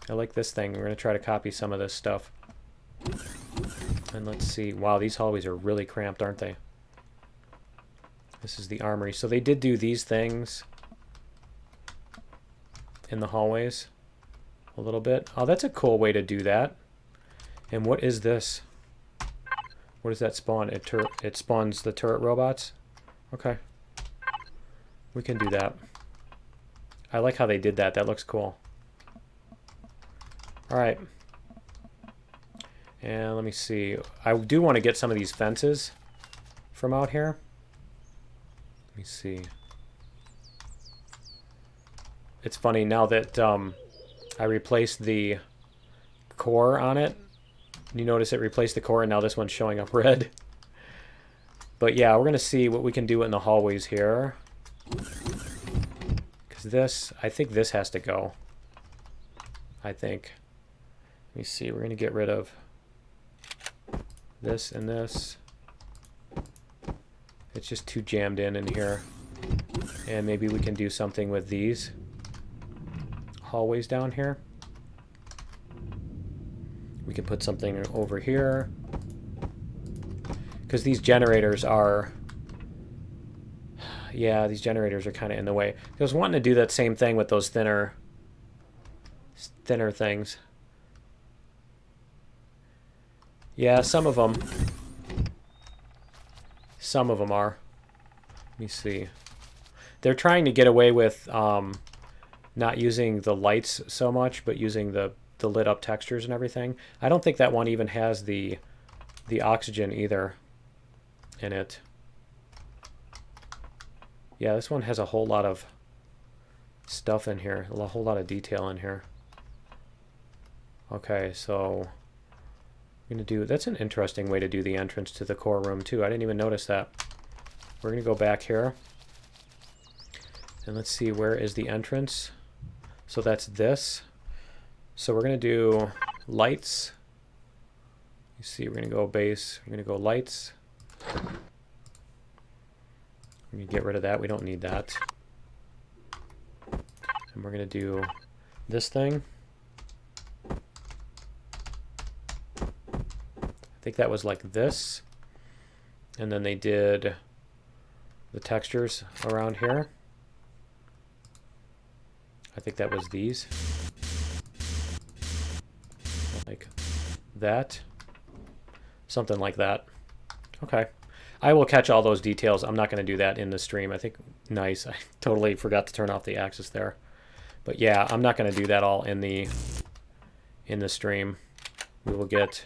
I like this thing. We're going to try to copy some of this stuff. And let's see. Wow, these hallways are really cramped, aren't they? This is the armory. So they did do these things in the hallways a little bit. Oh, that's a cool way to do that. And what is this? What does that spawn? It spawns the turret robots? Okay. We can do that. I like how they did that. That looks cool. Alright. And let me see. I do want to get some of these fences from out here. Let me see. It's funny now that I replaced the core on it. You notice it replaced the core and now this one's showing up red. But yeah, we're going to see what we can do in the hallways here. Because this, I think this has to go. I think. Let me see, we're going to get rid of this and this. It's just too jammed in here. And maybe we can do something with these hallways down here. We can put something over here. Because these generators are... Yeah, these generators are kind of in the way. I was wanting to do that same thing with those thinner things. Yeah, some of them are. Let me see. They're trying to get away with not using the lights so much, but using the lit up textures and everything. I don't think that one even has the oxygen either in it. Yeah, this one has a whole lot of stuff in here, a whole lot of detail in here. Okay, so I'm gonna do, that's an interesting way to do the entrance to the core room too. I didn't even notice that. We're gonna go back here and let's see, where is the entrance? So that's this. So we're gonna do lights. You see, we're gonna go base, we're gonna go lights. We're gonna get rid of that, we don't need that. And we're gonna do this thing. I think that was like this. And then they did the textures around here. I think that was these. Like that. Something like that. Okay. I will catch all those details. I'm not going to do that in the stream. I think, nice. I totally forgot to turn off the axis there. But yeah, I'm not going to do that all in the stream. We will get...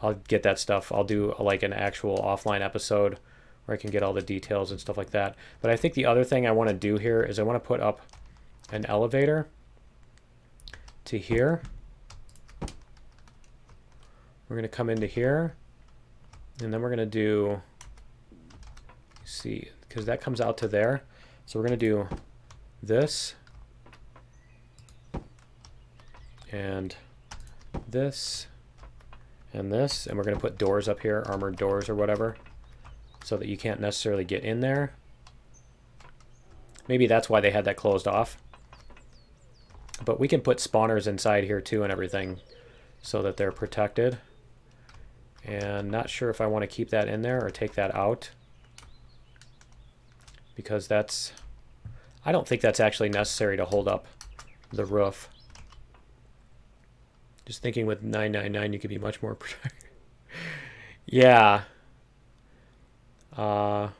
I'll get that stuff. I'll do like an actual offline episode where I can get all the details and stuff like that. But I think the other thing I want to do here is I want to put up an elevator to here. We're going to come into here. And then we're going to do, see, because that comes out to there. So we're going to do this. And this. And this, and we're going to put doors up here, armored doors or whatever, so that you can't necessarily get in there. Maybe that's why they had that closed off. But we can put spawners inside here too and everything, so that they're protected. And not sure if I want to keep that in there or take that out, because that's, I don't think that's actually necessary to hold up the roof. Just thinking with 999, you could be much more protected. Yeah. No,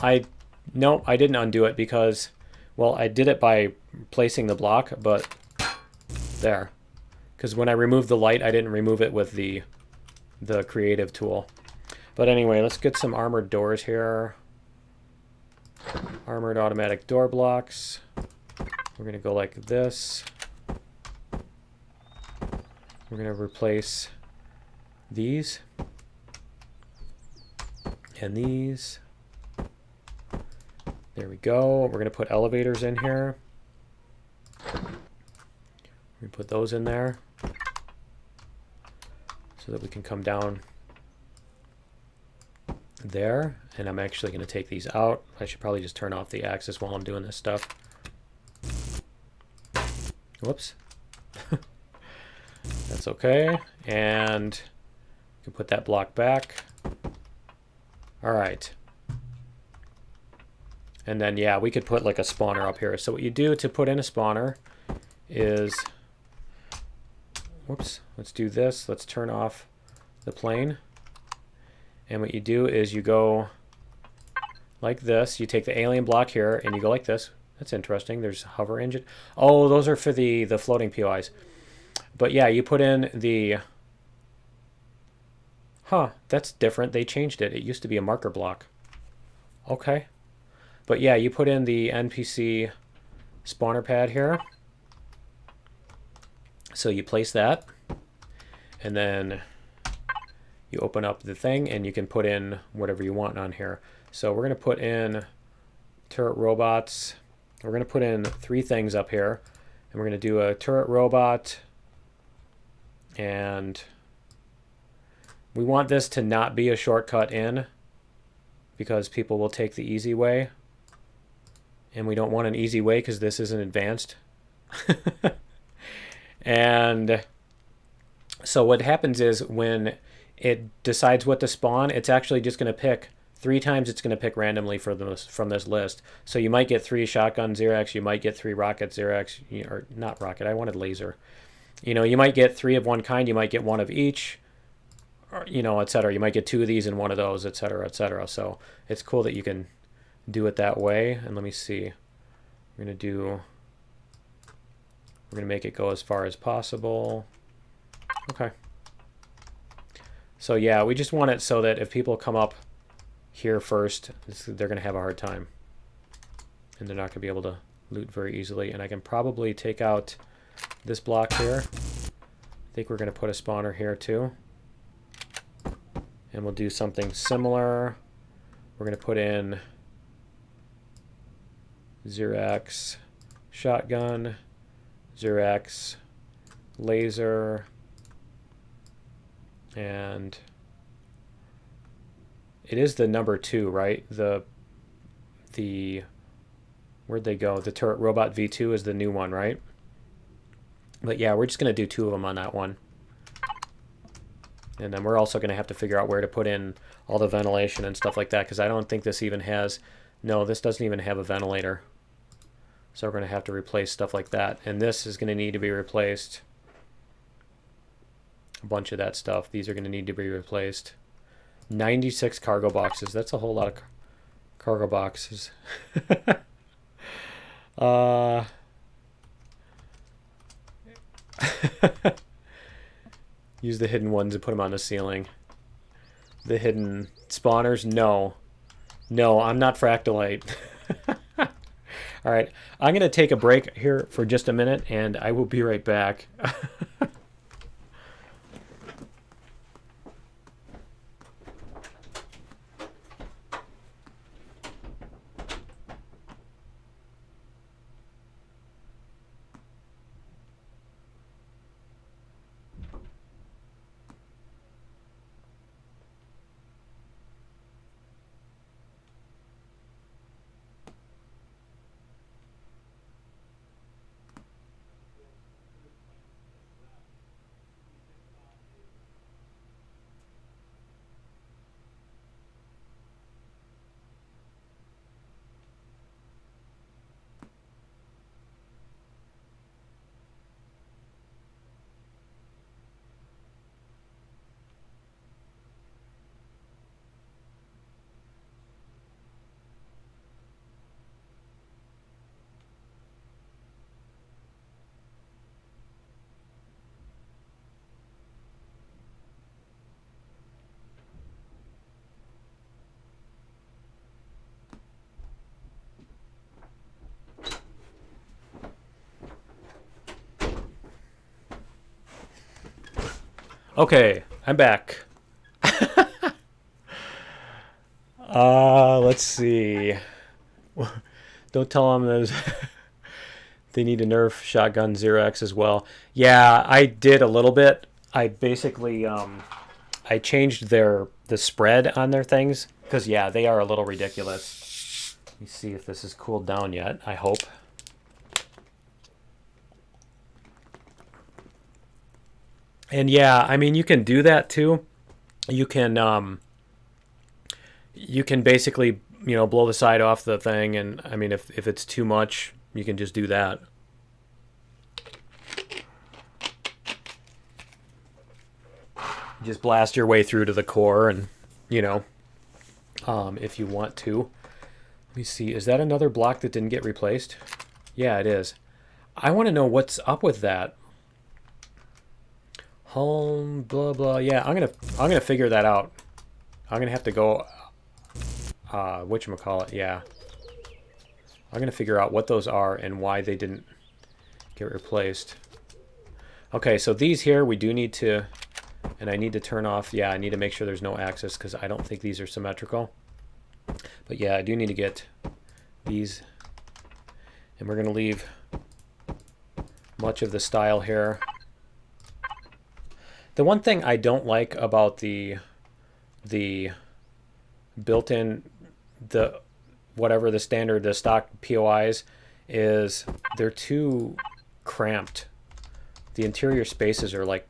I didn't undo it because, well, I did it by placing the block, but there. Because when I removed the light, I didn't remove it with the creative tool. But anyway, let's get some armored doors here. Armored automatic door blocks. We're going to go like this. We're going to replace these and these. There we go. We're going to put elevators in here. We put those in there so that we can come down there. And I'm actually going to take these out. I should probably just turn off the axis while I'm doing this stuff. Whoops. That's okay. And you can put that block back. All right. And then, yeah, we could put like a spawner up here. So what you do to put in a spawner is, whoops, let's do this. Let's turn off the plane. And what you do is you go like this. You take the alien block here and you go like this. That's interesting. There's hover engine. Oh, those are for the floating POIs. But yeah, you put in the... Huh, that's different. They changed it. It used to be a marker block. Okay. But yeah, you put in the NPC spawner pad here. So you place that. And then you open up the thing and you can put in whatever you want on here. So we're going to put in turret robots. We're going to put in 3 things up here. And we're going to do a turret robot. And we want this to not be a shortcut in, because people will take the easy way. And we don't want an easy way because this isn't advanced. And so what happens is when it decides what to spawn, it's actually just going to pick 3 times. It's going to pick randomly from this list. So you might get 3 shotgun ZerX, you might get 3 rocket ZerX, or not rocket, I wanted laser. You know, you might get 3 of one kind, you might get 1 of each, or, you know, etc. You might get 2 of these and 1 of those, etc., etc. So it's cool that you can do it that way. And let me see. We're going to make it go as far as possible. Okay. So yeah, we just want it so that if people come up here first, they're going to have a hard time. And they're not going to be able to loot very easily. And I can probably take out this block here. I think we're going to put a spawner here too. And we'll do something similar. We're going to put in ZerX shotgun, ZerX laser, and it is the number 2, right? The where'd they go? The turret robot V2 is the new one, right? But yeah, we're just going to do 2 of them on that one. And then we're also going to have to figure out where to put in all the ventilation and stuff like that, because I don't think this even has... No, this doesn't even have a ventilator. So we're going to have to replace stuff like that. And this is going to need to be replaced. A bunch of that stuff. These are going to need to be replaced. 96 cargo boxes. That's a whole lot of cargo boxes. Use the hidden ones and put them on the ceiling. The hidden spawners? No. No, I'm not Fractalite. All right, I'm going to take a break here for just a minute, and I will be right back. Okay, I'm back. Let's see. Don't tell them there's they need to nerf shotgun ZerX as well. Yeah, I did a little bit. I basically I changed the spread on their things because yeah, they are a little ridiculous. Let me see if this is cooled down yet. I hope. And yeah, I mean, you can do that too. You can basically, you know, blow the side off the thing, and I mean, if it's too much, you can just do that. Just blast your way through to the core, and you know, if you want to. Let me see. Is that another block that didn't get replaced? Yeah, it is. I want to know what's up with that. Home, blah blah. Yeah, I'm gonna figure that out. I'm gonna have to go. Whatchamacallit? Yeah. I'm gonna figure out what those are and why they didn't get replaced. Okay, so these here we do need to, and I need to turn off. Yeah, I need to make sure there's no axis because I don't think these are symmetrical. But yeah, I do need to get these, and we're gonna leave much of the style here. The one thing I don't like about the built-in, the stock POIs is they're too cramped. The interior spaces are like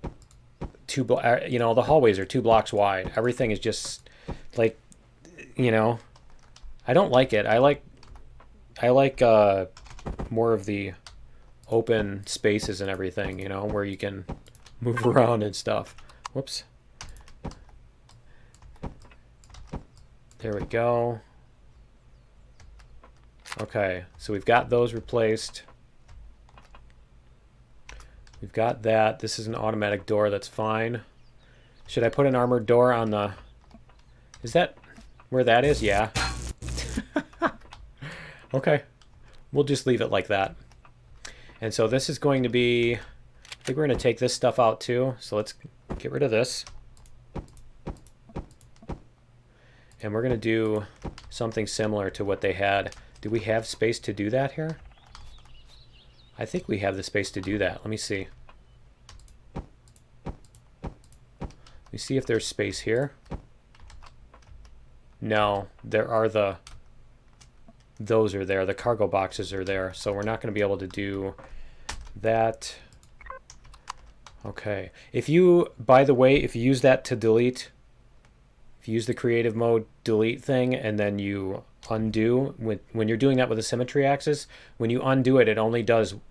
you know, the hallways are 2 blocks wide. Everything is just like, you know, I don't like it. I like more of the open spaces and everything, you know, where you can move around and stuff. Whoops. There we go. Okay, so we've got those replaced. We've got that. This is an automatic door. That's fine. Should I put an armored door on the... Is that where that is? Yeah. Okay. We'll just leave it like that. And so this is going to be... I think we're going to take this stuff out too. So let's get rid of this. And we're going to do something similar to what they had. Do we have space to do that here? I think we have the space to do that. Let me see. Let me see if there's space here. No, there are those are there. The cargo boxes are there. So we're not going to be able to do that. Okay. If you, by the way, if you use that to delete, if you use the creative mode delete thing and then you undo, when you're doing that with a symmetry axis, when you undo it, it only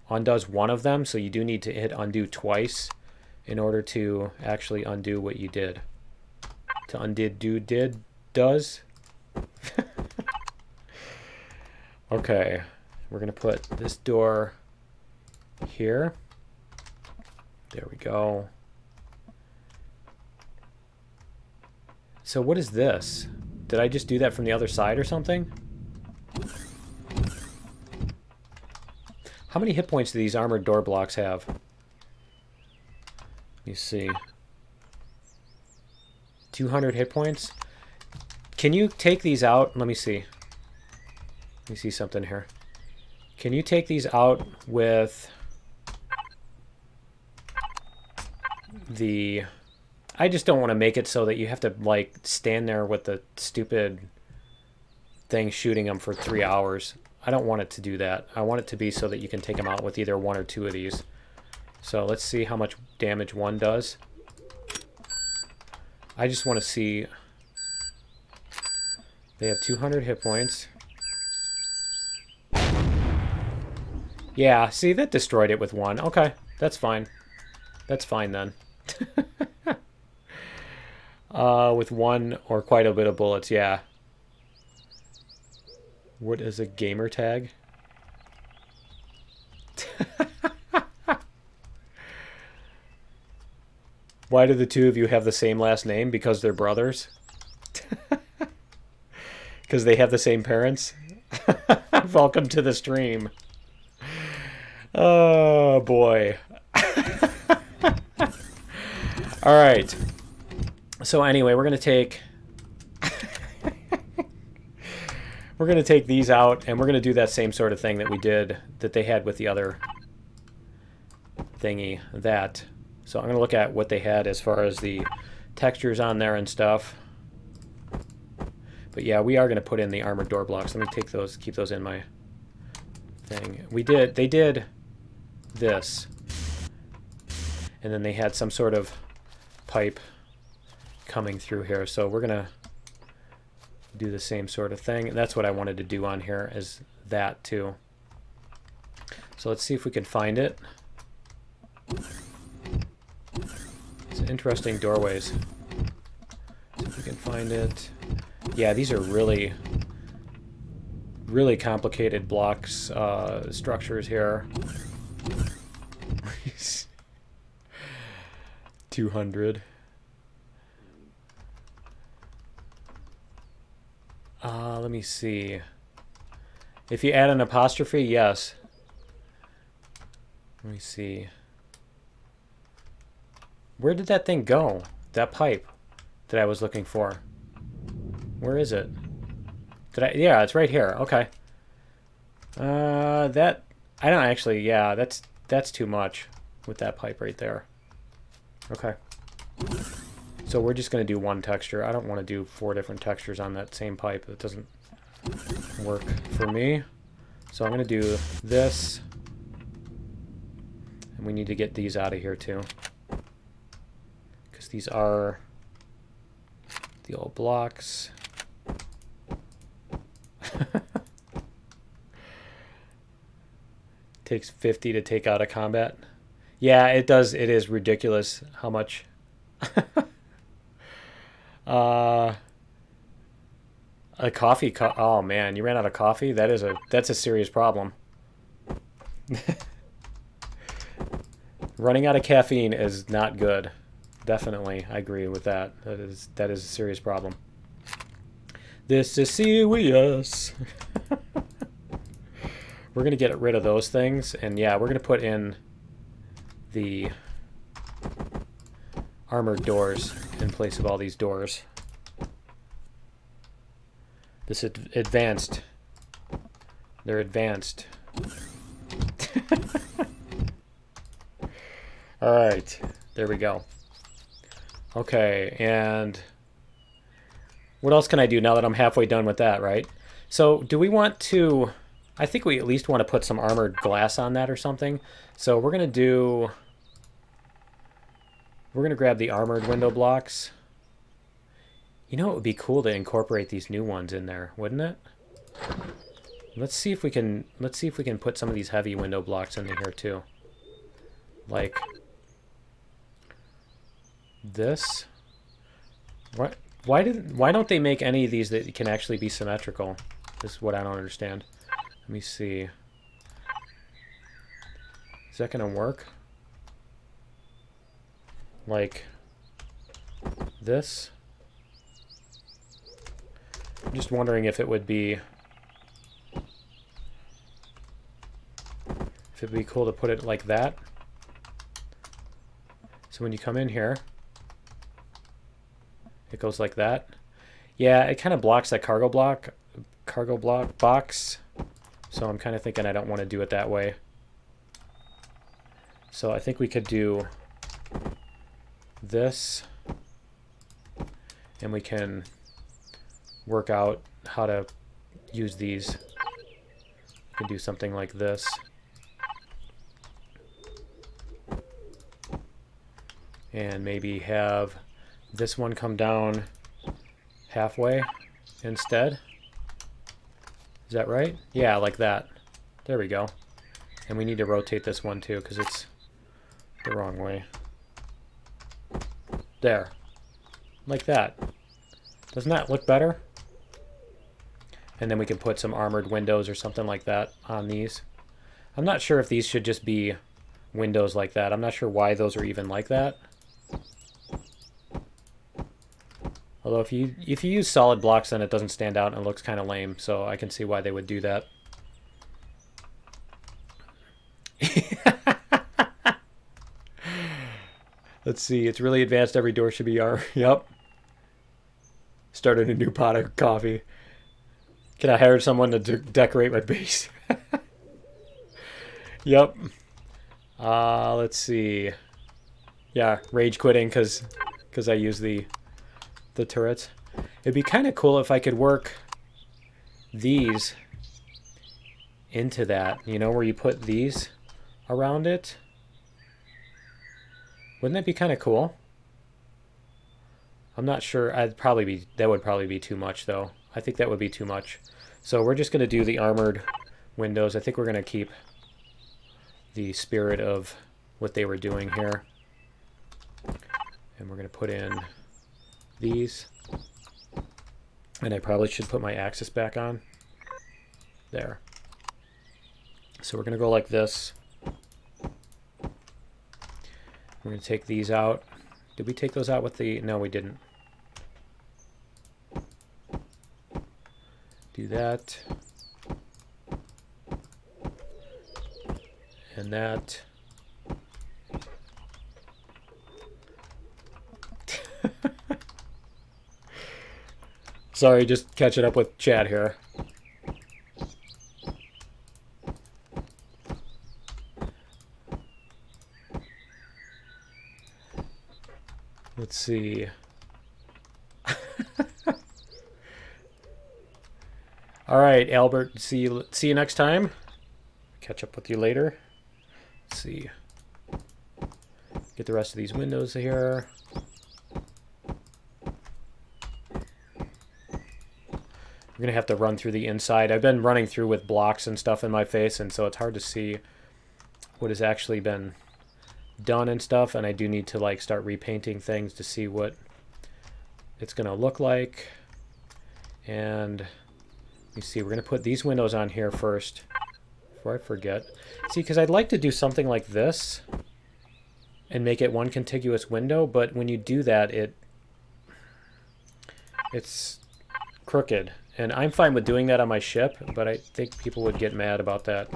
undoes one of them. So you do need to hit undo twice in order to actually undo what you did. To does. Okay, we're going to put this door here. There we go. So what is this? Did I just do that from the other side or something? How many hit points do these armored door blocks have? Let me see. 200 hit points? Can you take these out? Let me see. Let me see something here. Can you take these out with the... I just don't want to make it so that you have to, like, stand there with the stupid thing shooting them for 3 hours. I don't want it to do that. I want it to be so that you can take them out with either 1 or 2 of these. So let's see how much damage one does. I just want to see... They have 200 hit points. Yeah, see, that destroyed it with 1. Okay, that's fine. That's fine then. With 1 or quite a bit of bullets, yeah. What is a gamer tag? Why do the two of you have the same last name? Because they're brothers? Because they have the same parents? Welcome to the stream. Oh, boy. All right. So anyway, we're going to take... we're going to take these out, and we're going to do that same sort of thing that we did, that they had with the other thingy, that. So I'm going to look at what they had as far as the textures on there and stuff. But yeah, we are going to put in the armored door blocks. Let me take those, keep those in my thing. They did this. and then they had some sort of pipe coming through here. So we're gonna do the same sort of thing. And that's what I wanted to do on here, is that too. So let's see if we can find it. It's interesting doorways. See if we can find it. Yeah, these are really, really complicated blocks, structures here. 200. Let me see. If you add an apostrophe, yes. Let me see. Where did that thing go? That pipe that I was looking for. Where is it? Yeah, it's right here. Okay. That I don't actually. Yeah, that's too much with that pipe right there. Okay. So we're just going to do one texture. I don't want to do 4 different textures on that same pipe. That doesn't work for me. So I'm going to do this. And we need to get these out of here too. Because these are the old blocks. Takes 50 to take out a combat. Yeah, it does. It is ridiculous how much... a coffee oh man, you ran out of coffee? That's a serious problem. Running out of caffeine is not good. Definitely, I agree with that. That is a serious problem. This is serious. We're gonna get rid of those things, and yeah, we're gonna put in the armored doors in place of all these doors. This advanced. They're advanced. All right, there we go. Okay, and what else can I do now that I'm halfway done with that, right? So do we want to... I think we at least want to put some armored glass on that or something. So we're going to do... We're going to grab the armored window blocks. You know, it would be cool to incorporate these new ones in there, wouldn't it? Let's see if we can put some of these heavy window blocks into here too. Like this. What? Why don't they make any of these that can actually be symmetrical? This is what I don't understand. Let me see. Is that gonna work? Like this? I'm just wondering if it would be cool to put it like that. So when you come in here, it goes like that. Yeah, it kind of blocks that cargo block box. So I'm kind of thinking I don't want to do it that way. So I think we could do this, and we can work out how to use these. We can do something like this. And maybe have this one come down halfway instead. Is that right? Yeah, like that. There we go. And we need to rotate this one too, because it's the wrong way. There. Like that. Doesn't that look better? And then we can put some armored windows or something like that on these. I'm not sure if these should just be windows like that. I'm not sure why those are even like that. Although if you use solid blocks, then it doesn't stand out and it looks kind of lame, so I can see why they would do that. Let's see, it's really advanced. Every door should be R. Yep. Started a new pot of coffee. Can I hire someone to decorate my base? Yep. Let's see. Yeah, rage quitting because I use the turrets. It'd be kind of cool if I could work these into that, you know, where you put these around it. Wouldn't that be kind of cool? I'm not sure. That would probably be too much, though. I think that would be too much. So we're just going to do the armored windows. I think we're going to keep the spirit of what they were doing here. And we're going to put in these. And I probably should put my axis back on. There. So we're going to go like this. We're going to take these out. Did we take those out with the... No, we didn't. Do that. And that. Sorry, just catching up with chat here. Let's see. All right, Albert, see you next time. Catch up with you later. Let's see. Get the rest of these windows here. We're gonna have to run through the inside. I've been running through with blocks and stuff in my face, and so it's hard to see what has actually been done and stuff, and I do need to like start repainting things to see what it's gonna look like. And let me see, we're gonna put these windows on here first before I forget. See, because I'd like to do something like this and make it one contiguous window, but when you do that, it's crooked. And I'm fine with doing that on my ship, but I think people would get mad about that,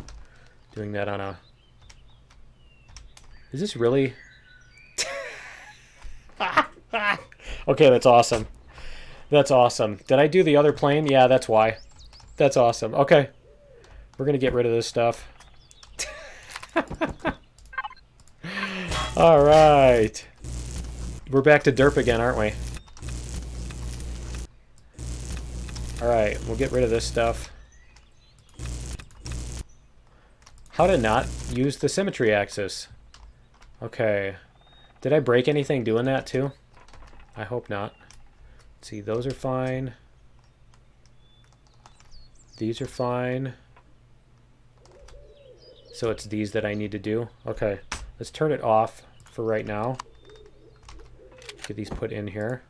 doing that on a... Is this really... Okay, that's awesome. That's awesome. Did I do the other plane? Yeah, that's why. That's awesome. Okay. We're going to get rid of this stuff. All right. We're back to derp again, aren't we? All right, we'll get rid of this stuff. How to not use the symmetry axis. Okay. Did I break anything doing that too? I hope not. Let's see, those are fine. These are fine. So it's these that I need to do. Okay, let's turn it off for right now. Get these put in here.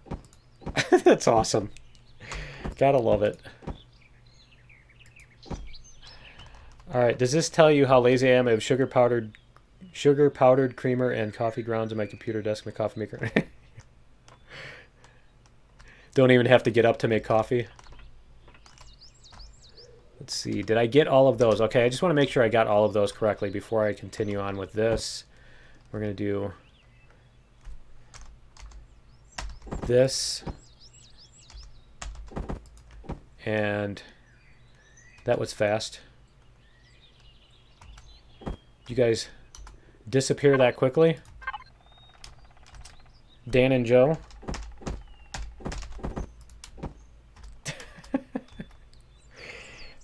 That's awesome. Gotta love it. Alright, does this tell you how lazy I am? I have sugar powdered creamer and coffee grounds on my computer desk, my coffee maker. Don't even have to get up to make coffee. Let's see, did I get all of those? Okay, I just want to make sure I got all of those correctly before I continue on with this. We're going to do this. And that was fast. You guys disappear that quickly? Dan and Joe?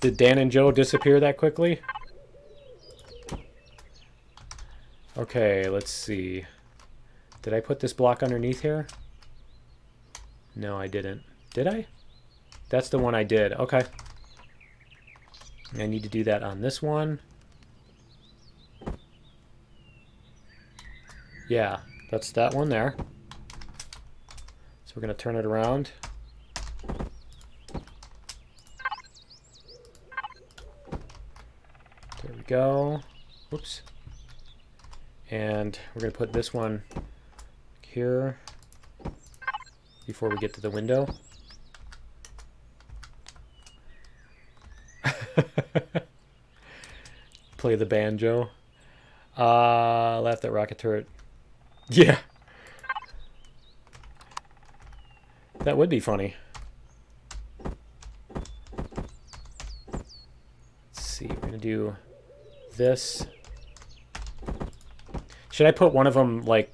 Did Dan and Joe disappear that quickly? Okay, let's see. Did I put this block underneath here? No, I didn't. Did I? That's the one I did. Okay. I need to do that on this one. Yeah, that's that one there. So we're going to turn it around. There we go. Whoops. And we're going to put this one here before we get to the window. Play the banjo. Laughed at rocket turret. Yeah. That would be funny. Let's see, we're gonna do this. Should I put one of them like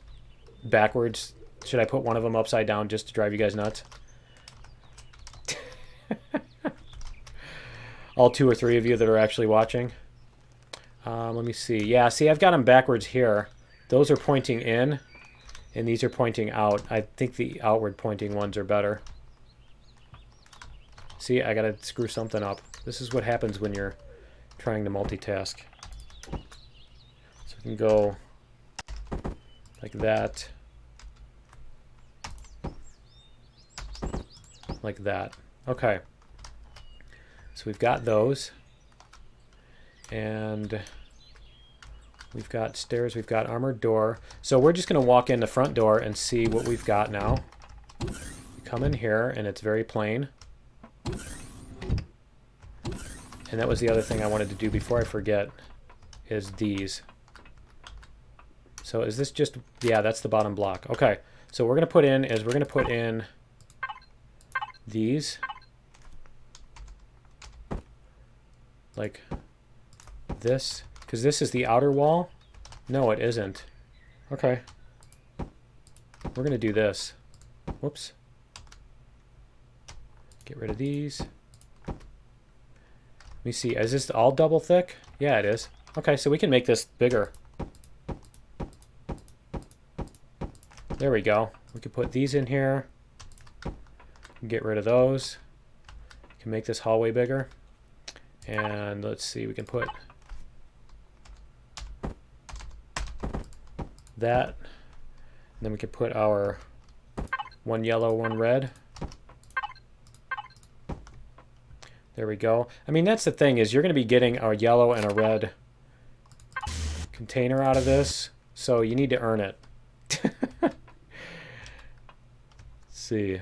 backwards? Should I put one of them upside down just to drive you guys nuts? All 2 or 3 of you that are actually watching. Let me see. Yeah, see, I've got them backwards here. Those are pointing in. and these are pointing out. I think the outward pointing ones are better. See, I gotta screw something up. This is what happens when you're trying to multitask. So we can go like that. Like that. Okay. So we've got those. And we've got stairs, we've got armored door. So we're just going to walk in the front door and see what we've got now. We come in here, and it's very plain. And that was the other thing I wanted to do before I forget, is these. So is this just... Yeah, that's the bottom block. Okay, so what we're going to put in is we're going to put in these. Like this. Because this is the outer wall. No, it isn't. Okay. We're going to do this. Whoops. Get rid of these. Let me see. Is this all double thick? Yeah, it is. Okay, so we can make this bigger. There we go. We can put these in here. Get rid of those. We can make this hallway bigger. And let's see, we can put that. And then we can put our one yellow, one red. There we go. I mean, that's the thing, is you're going to be getting a yellow and a red container out of this, so you need to earn it. Let's see.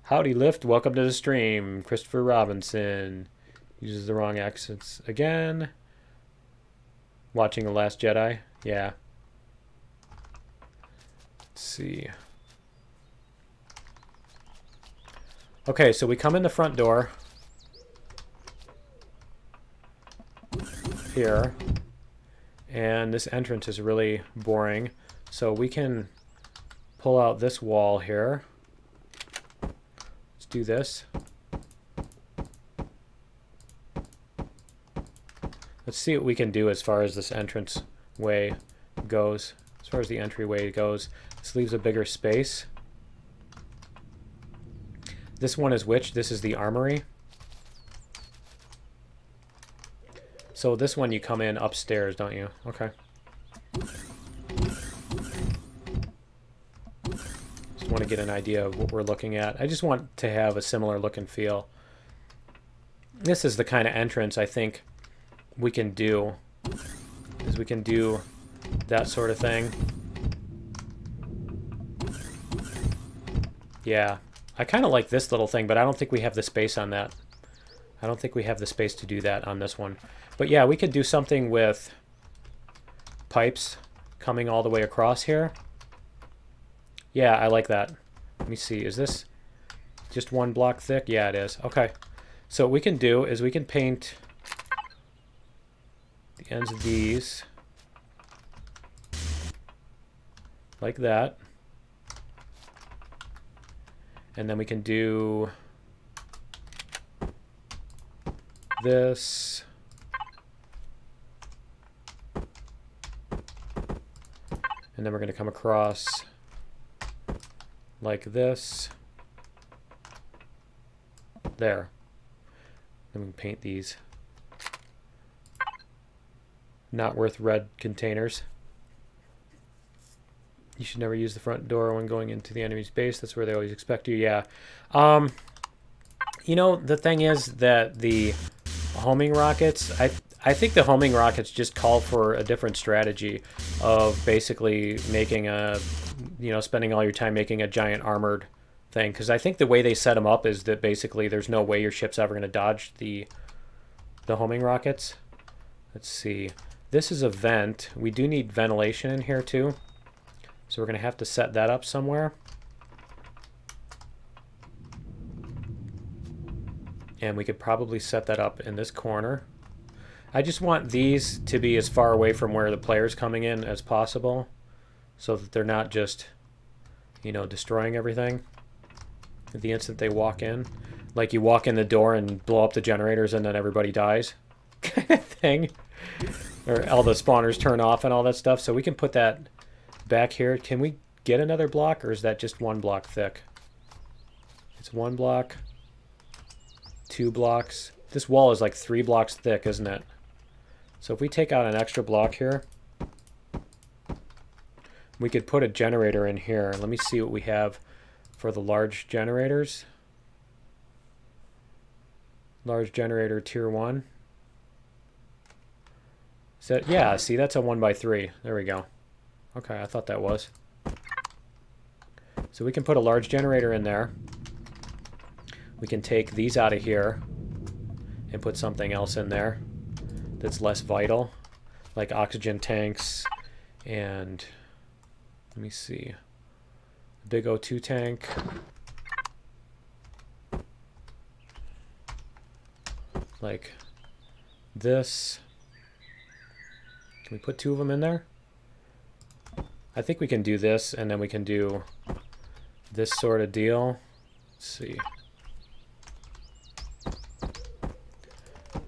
Howdy Lift, welcome to the stream. Christopher Robinson uses the wrong accents again. Watching The Last Jedi, yeah. Let's see. Okay, so we come in the front door here, and this entrance is really boring. So we can pull out this wall here. Let's do this. Let's see what we can do as far as this entrance way goes. As far as the entryway goes, this leaves a bigger space. This one is which? This is the armory. So this one you come in upstairs, don't you? Okay. Just want to get an idea of what we're looking at. I just want to have a similar look and feel. This is the kind of entrance I think we can do. Is we can do that sort of thing. Yeah. I kind of like this little thing, but I don't think we have the space on that. I don't think we have the space to do that on this one. But yeah, we could do something with pipes coming all the way across here. Yeah, I like that. Let me see. Is this just one block thick? Yeah, it is. Okay. So what we can do is we can paint the ends of these like that. And then we can do this. And then we're going to come across like this. There. Then we can paint these. Not worth red containers. You should never use the front door when going into the enemy's base. That's where they always expect you. Yeah. You know, the thing is that the homing rockets, I think the homing rockets just call for a different strategy of basically making a, you know, spending all your time making a giant armored thing. Because I think the way they set them up is that basically there's no way your ship's ever going to dodge the homing rockets. Let's see. This is a vent. We do need ventilation in here too. So we're going to have to set that up somewhere. And we could probably set that up in this corner. I just want these to be as far away from where the player's coming in as possible, so that they're not just, you know, destroying everything the instant they walk in. Like you walk in the door and blow up the generators and then everybody dies kind of thing. Or all the spawners turn off and all that stuff. So we can put that back here. Can we get another block, or is that just 1 block thick? It's 1 block, 2 blocks. This wall is like 3 blocks thick, isn't it? So if we take out an extra block here, we could put a generator in here. Let me see what we have for the large generators. Large generator tier 1. So, yeah, see, that's a 1x3. There we go. Okay, I thought that was. So we can put a large generator in there. We can take these out of here and put something else in there that's less vital, like oxygen tanks and, let me see, big O2 tank. Like this. Can we put 2 of them in there? I think we can do this, and then we can do this sort of deal. Let's see.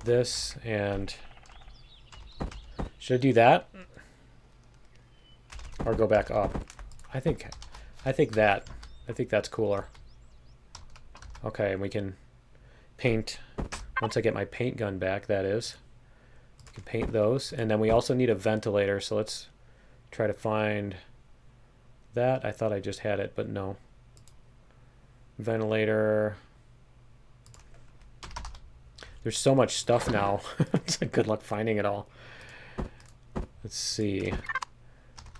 This, and should I do that? Or go back up? I think that's cooler. Okay, and we can paint, once I get my paint gun back, that is. We can paint those, and then we also need a ventilator, so let's try to find that. I thought I just had it, but no. Ventilator. There's so much stuff now. It's like good luck finding it all. Let's see.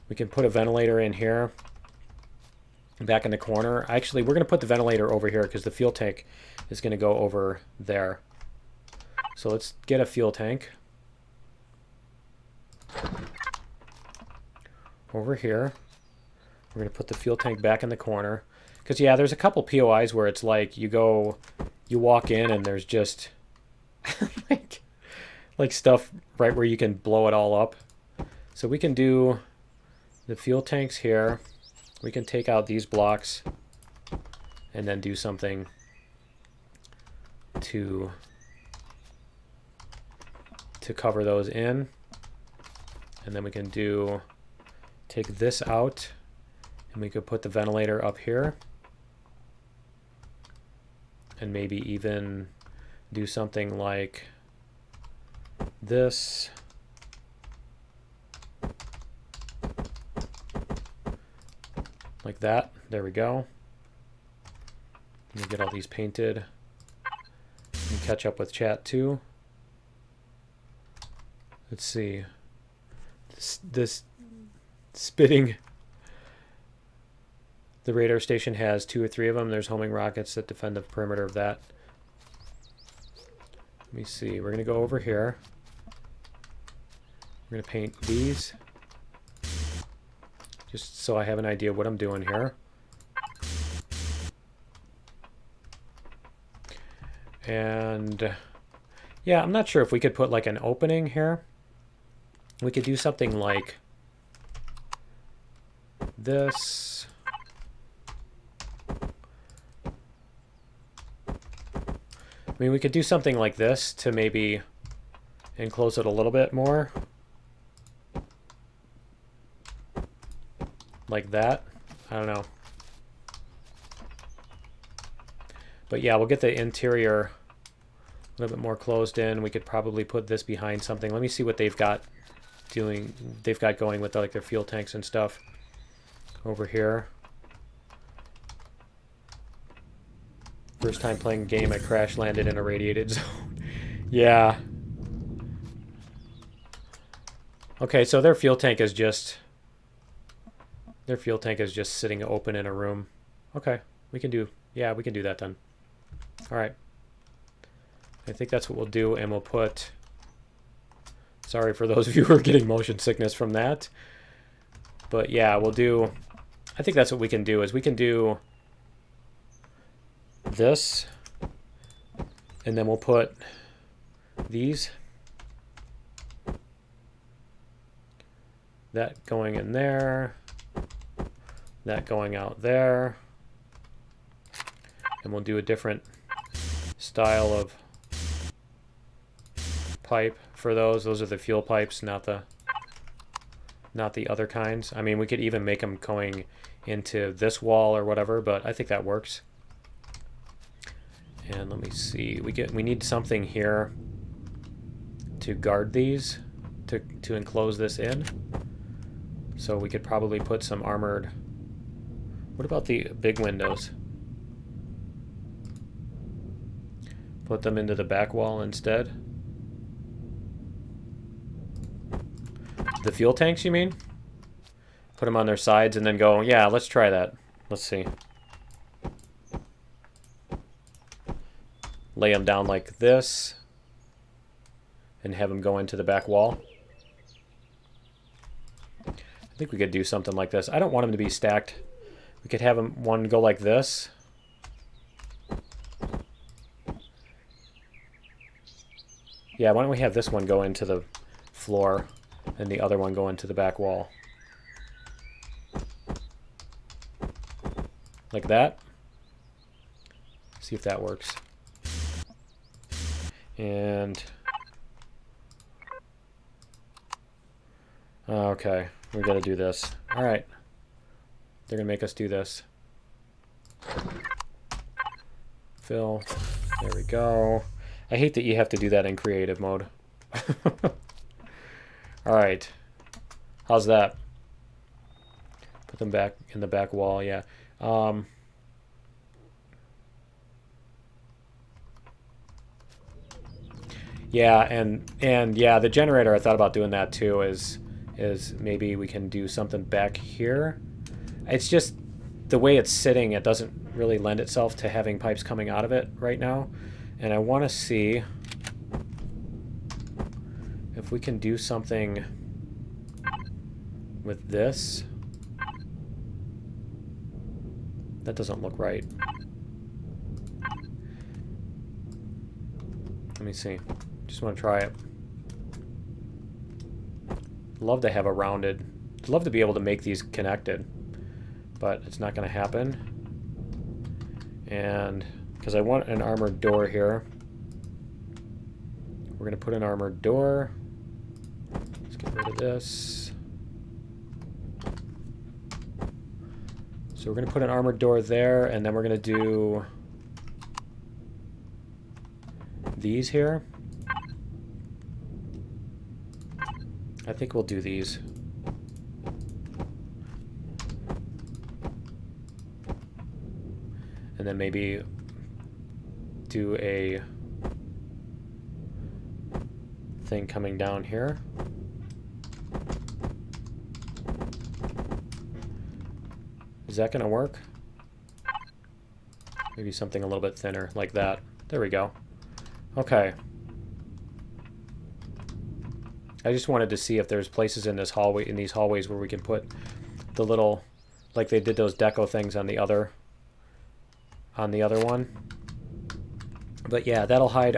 We can put a ventilator in here. Back in the corner. Actually, we're going to put the ventilator over here because the fuel tank is going to go over there. So let's get a fuel tank. Over here. We're going to put the fuel tank back in the corner. Because, yeah, there's a couple POIs where it's like you walk in and there's just like stuff right where you can blow it all up. So we can do the fuel tanks here. We can take out these blocks and then do something to cover those in. And then we can take this out, and we could put the ventilator up here. And maybe even do something like this. Like that. There we go. Let me get all these painted. And catch up with chat too. Let's see. This spitting. The radar station has 2 or 3 of them. There's homing rockets that defend the perimeter of that. Let me see. We're going to go over here. We're going to paint these. Just so I have an idea what I'm doing here. And yeah, I'm not sure if we could put like an opening here. We could do something like this. I mean, we could do something like this to maybe enclose it a little bit more. Like that. I don't know. But yeah, we'll get the interior a little bit more closed in. We could probably put this behind something. Let me see what they've got going with like their fuel tanks and stuff over here. First time playing a game, I crash landed in a radiated zone. Yeah. Okay, so their fuel tank is just sitting open in a room. Okay, we can do that then. All right. I think that's what we'll do, and we'll put, sorry for those of you who are getting motion sickness from that. But yeah, I think that's what we can do, is we can do this, and then we'll put these, that going in there, that going out there, and we'll do a different style of pipe for those. Those are the fuel pipes, not the not the other kinds. I mean, we could even make them going into this wall or whatever, but I think that works. And let me see. We need something here to guard these, to enclose this in. So we could probably put some armored... What about the big windows? Put them into the back wall instead. The fuel tanks, you mean? Put them on their sides and then go, yeah, let's try that. Let's see. Lay them down like this and have them go into the back wall. I think we could do something like this. I don't want them to be stacked. We could have them one go like this. Yeah, why don't we have this one go into the floor and the other one go into the back wall. Like that. See if that works. And... okay, we gotta do this. Alright. They're gonna make us do this. Fill. There we go. I hate that you have to do that in creative mode. Alright. How's that? Put them back in the back wall, yeah. Yeah, and yeah, the generator, I thought about doing that too, is maybe we can do something back here. It's just the way it's sitting, it doesn't really lend itself to having pipes coming out of it right now. And I want to see if we can do something with this. That doesn't look right. Let me see. Just want to try it. Love to have a rounded... love to be able to make these connected. But it's not going to happen. And... because I want an armored door here. We're going to put an armored door. Let's get rid of this. So we're going to put an armored door there, and then we're going to do these here. I think we'll do these. And then maybe do a thing coming down here. Is that going to work? Maybe something a little bit thinner, like that. There we go. Okay. I just wanted to see if there's places in this hallway, in these hallways, where we can put the little, like they did those deco things on the other one. But yeah, that'll hide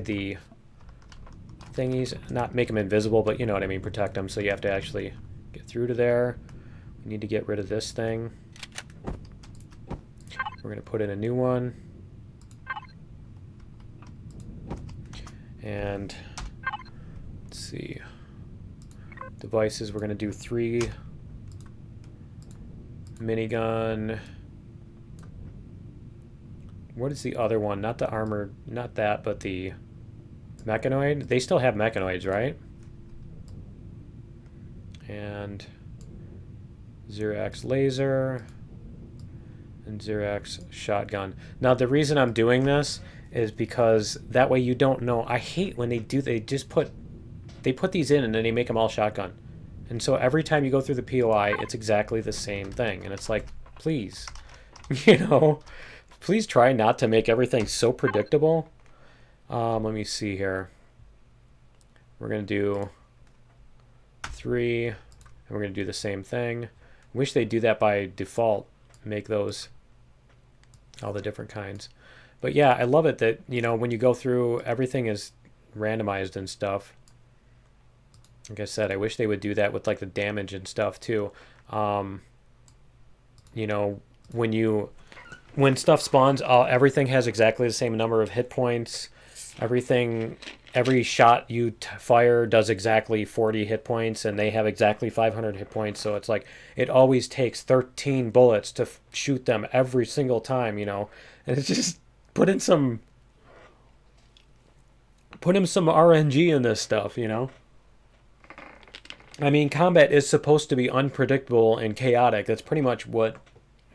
the thingies, not make them invisible, but you know what I mean, protect them. So you have to actually get through to there. We need to get rid of this thing. We're going to put in a new one. And let's see. Devices, we're going to do 3. Minigun. What is the other one? Not the armored, not that, but the mechanoid. They still have mechanoids, right? And Xerax laser and Xerax shotgun. Now the reason I'm doing this is because that way you don't know. I hate when they put these in and then they make them all shotgun. And so every time you go through the POI, it's exactly the same thing. And it's like, please, you know, please try not to make everything so predictable. Let me see here. We're going to do 3, and we're going to do the same thing. Wish they'd do that by default, make those all the different kinds. But yeah, I love it that, you know, when you go through, everything is randomized and stuff. Like I said, I wish they would do that with like the damage and stuff too. You know, when stuff spawns, everything has exactly the same number of hit points. Everything every shot you fire does exactly 40 hit points, and they have exactly 500 hit points. So it's like it always takes 13 bullets to shoot them every single time, you know. And it's just put in some RNG in this stuff, you know. I mean, combat is supposed to be unpredictable and chaotic. That's pretty much what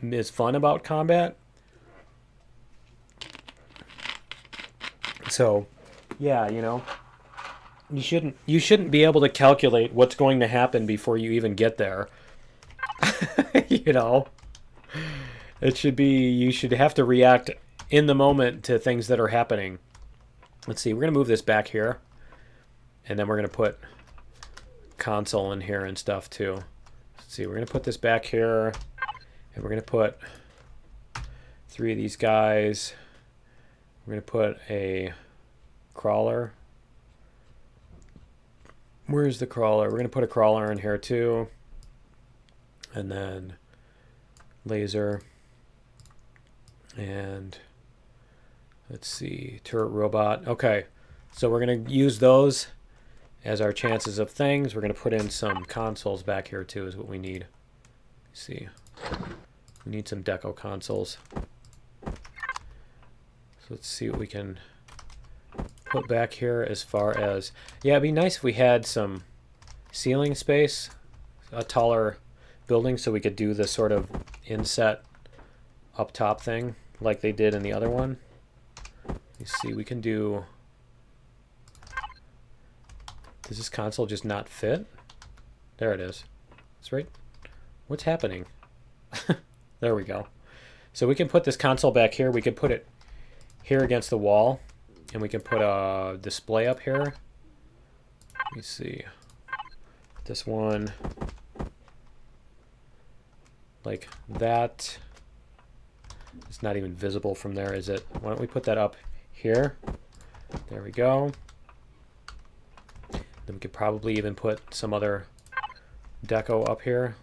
is fun about combat. So, yeah, you know, you shouldn't be able to calculate what's going to happen before you even get there. You know, it should be, you should have to react in the moment to things that are happening. Let's see, we're going to move this back here, and then we're going to put console in here and stuff too. Let's see, we're going to put this back here, and we're going to put 3 of these guys. We're going to put a crawler. Where's the crawler? We're going to put a crawler in here too. And then laser. And let's see, turret robot. Okay, so we're going to use those as our chances of things. We're going to put in some consoles back here too is what we need. Let's see. We need some deco consoles. So let's see what we can put back here as far as... Yeah, it'd be nice if we had some ceiling space, a taller building, so we could do this sort of inset up top thing like they did in the other one. You see, we can do... Does this console just not fit? There it is. It's right... What's happening? There we go. So we can put this console back here. We can put it here against the wall, and we can put a display up here. Let me see. This one, like that. It's not even visible from there, is it? Why don't we put that up here? There we go. Then we could probably even put some other deco up here.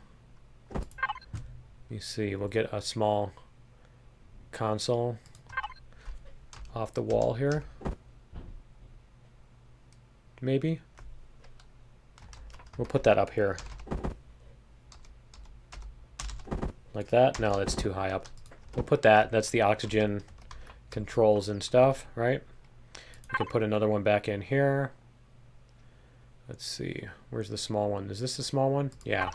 You see, we'll get a small console off the wall here. Maybe. We'll put that up here. Like that? No, that's too high up. We'll put that. That's the oxygen controls and stuff, right? We can put another one back in here. Let's see. Where's the small one? Is this the small one? Yeah.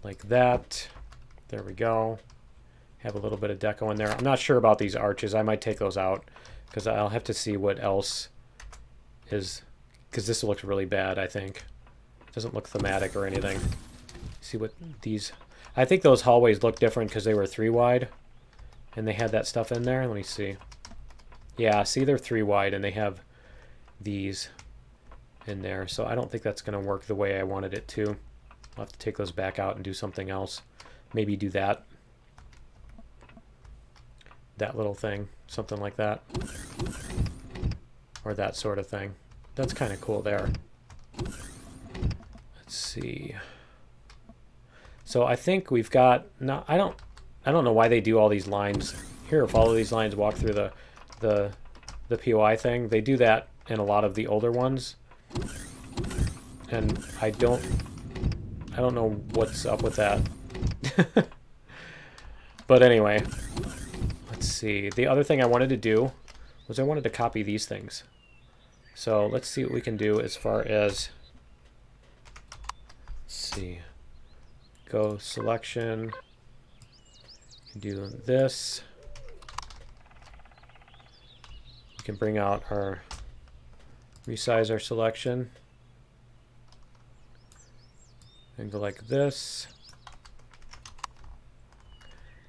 Like that. There we go. Have a little bit of deco in there. I'm not sure about these arches. I might take those out because I'll have to see what else is, because this looks really bad, I think. It doesn't look thematic or anything. See what these... I think those hallways look different because they were 3 wide and they had that stuff in there. Let me see. Yeah, see, they're 3 wide and they have these in there. So I don't think that's going to work the way I wanted it to. I'll have to take those back out and do something else. Maybe do that. That little thing, something like that, or that sort of thing. That's kind of cool there. Let's see. So I think we've got... No, I don't know why they do all these lines here. Follow these lines, walk through the POI thing. They do that in a lot of the older ones, and I don't know what's up with that. But anyway. Let's see. The other thing I wanted to do was I wanted to copy these things. So let's see what we can do as far as... Let's see. Go selection. We can do this. We can bring out our... Resize our selection. And go like this.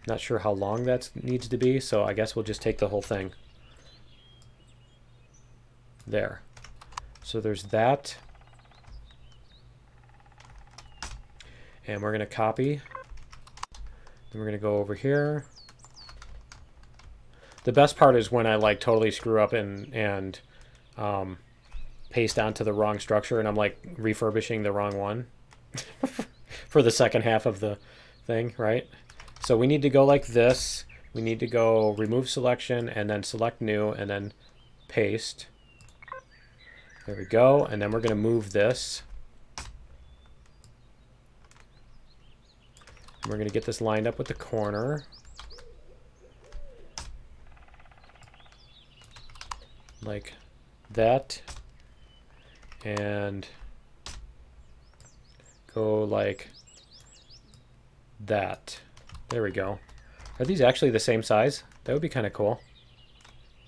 Not sure how long that needs to be, so I guess we'll just take the whole thing. There. So there's that. And we're going to copy. Then we're going to go over here. The best part is when I like totally screw up and paste onto the wrong structure and I'm like refurbishing the wrong one for the second half of the thing, right? So we need to go like this. we need to go remove selection and then select new and then paste. There we go. And then we're going to move this. And we're going to get this lined up with the corner. Like that. And go like that. There we go. Are these actually the same size? That would be kind of cool.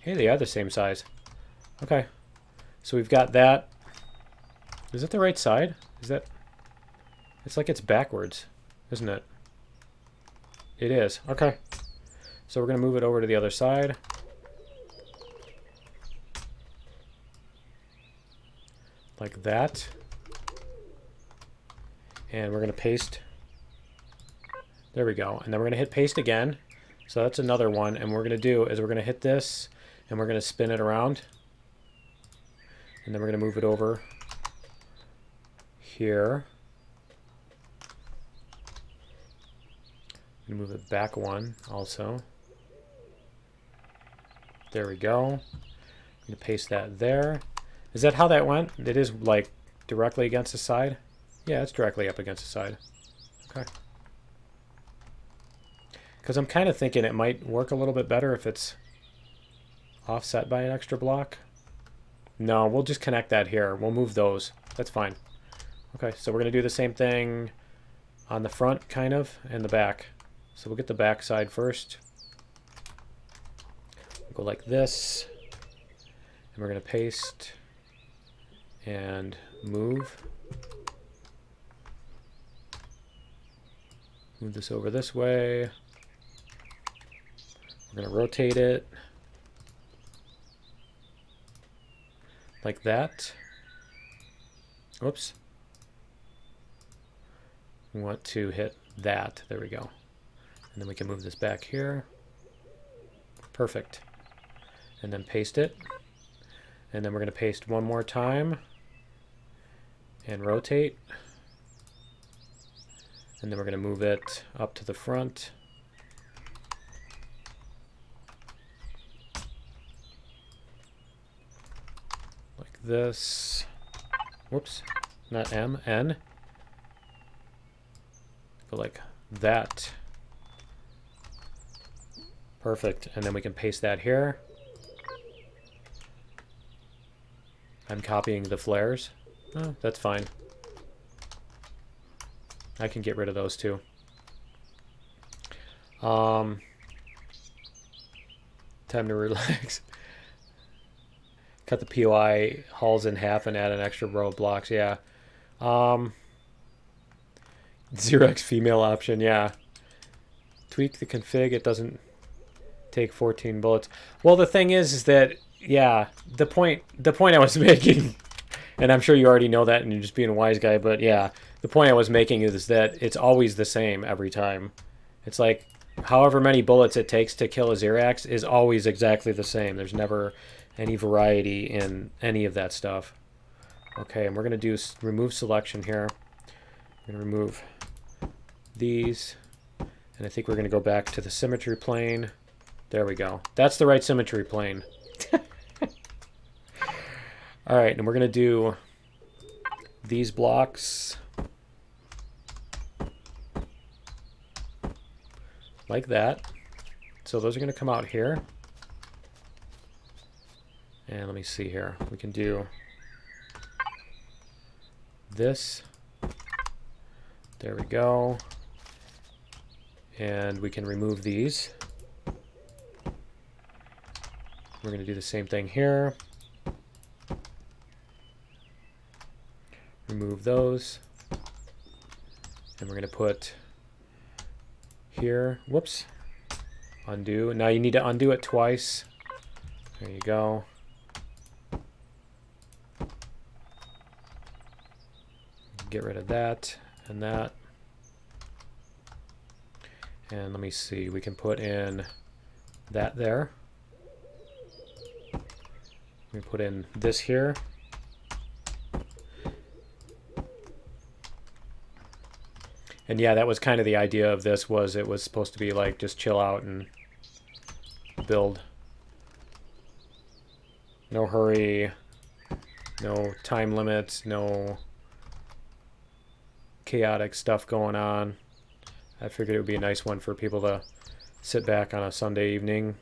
Hey, they are the same size. Okay. So we've got that. Is it the right side? Is that... It's like it's backwards, isn't it? It is. Okay. So we're going to move it over to the other side. Like that. And we're going to paste. There we go. And then we're going to hit paste again. So that's another one. And what we're going to do is we're going to hit this and we're going to spin it around. And then we're going to move it over here. And move it back one also. There we go. I'm going to paste that there. Is that how that went? It is like directly against the side? Yeah, it's directly up against the side. Okay. Because I'm kind of thinking it might work a little bit better if it's offset by an extra block. No, we'll just connect that here. We'll move those. That's fine. Okay, so we're going to do the same thing on the front, kind of, and the back. So we'll get the back side first. We'll go like this. And we're going to paste and move. Move this over this way. We're going to rotate it like that. Whoops. We want to hit that. There we go. And then we can move this back here. Perfect. And then paste it. And then we're going to paste one more time. And rotate. And then we're going to move it up to the front. Like this. Whoops. Not M, N. Go like that. Perfect. And then we can paste that here. I'm copying the flares. Oh, that's fine. I can get rid of those too. Time to relax. Cut the POI hulls in half and add an extra row of blocks. Yeah. 0x female option. Yeah. Tweak the config. It doesn't take 14 bullets. Well, the thing is that, yeah, the point I was making, and I'm sure you already know that and you're just being a wise guy, but yeah, the point I was making is that it's always the same every time. It's like however many bullets it takes to kill a Xerax is always exactly the same. There's never any variety in any of that stuff. Okay, and we're going to do remove selection here. We're going to remove these, and I think we're going to go back to the symmetry plane. There we go. That's the right symmetry plane. All right, and we're going to do these blocks like that. So those are going to come out here. And let me see here. We can do this. There we go. And we can remove these. We're going to do the same thing here. Remove those. And we're going to put here. Whoops. Undo. Now you need to undo it twice. There you go. Get rid of that and that. And let me see. We can put in that there. We put in this here. And yeah, that was kind of the idea of this, was it was supposed to be like just chill out and build. No hurry, no time limits, no chaotic stuff going on. I figured it would be a nice one for people to sit back on a Sunday evening,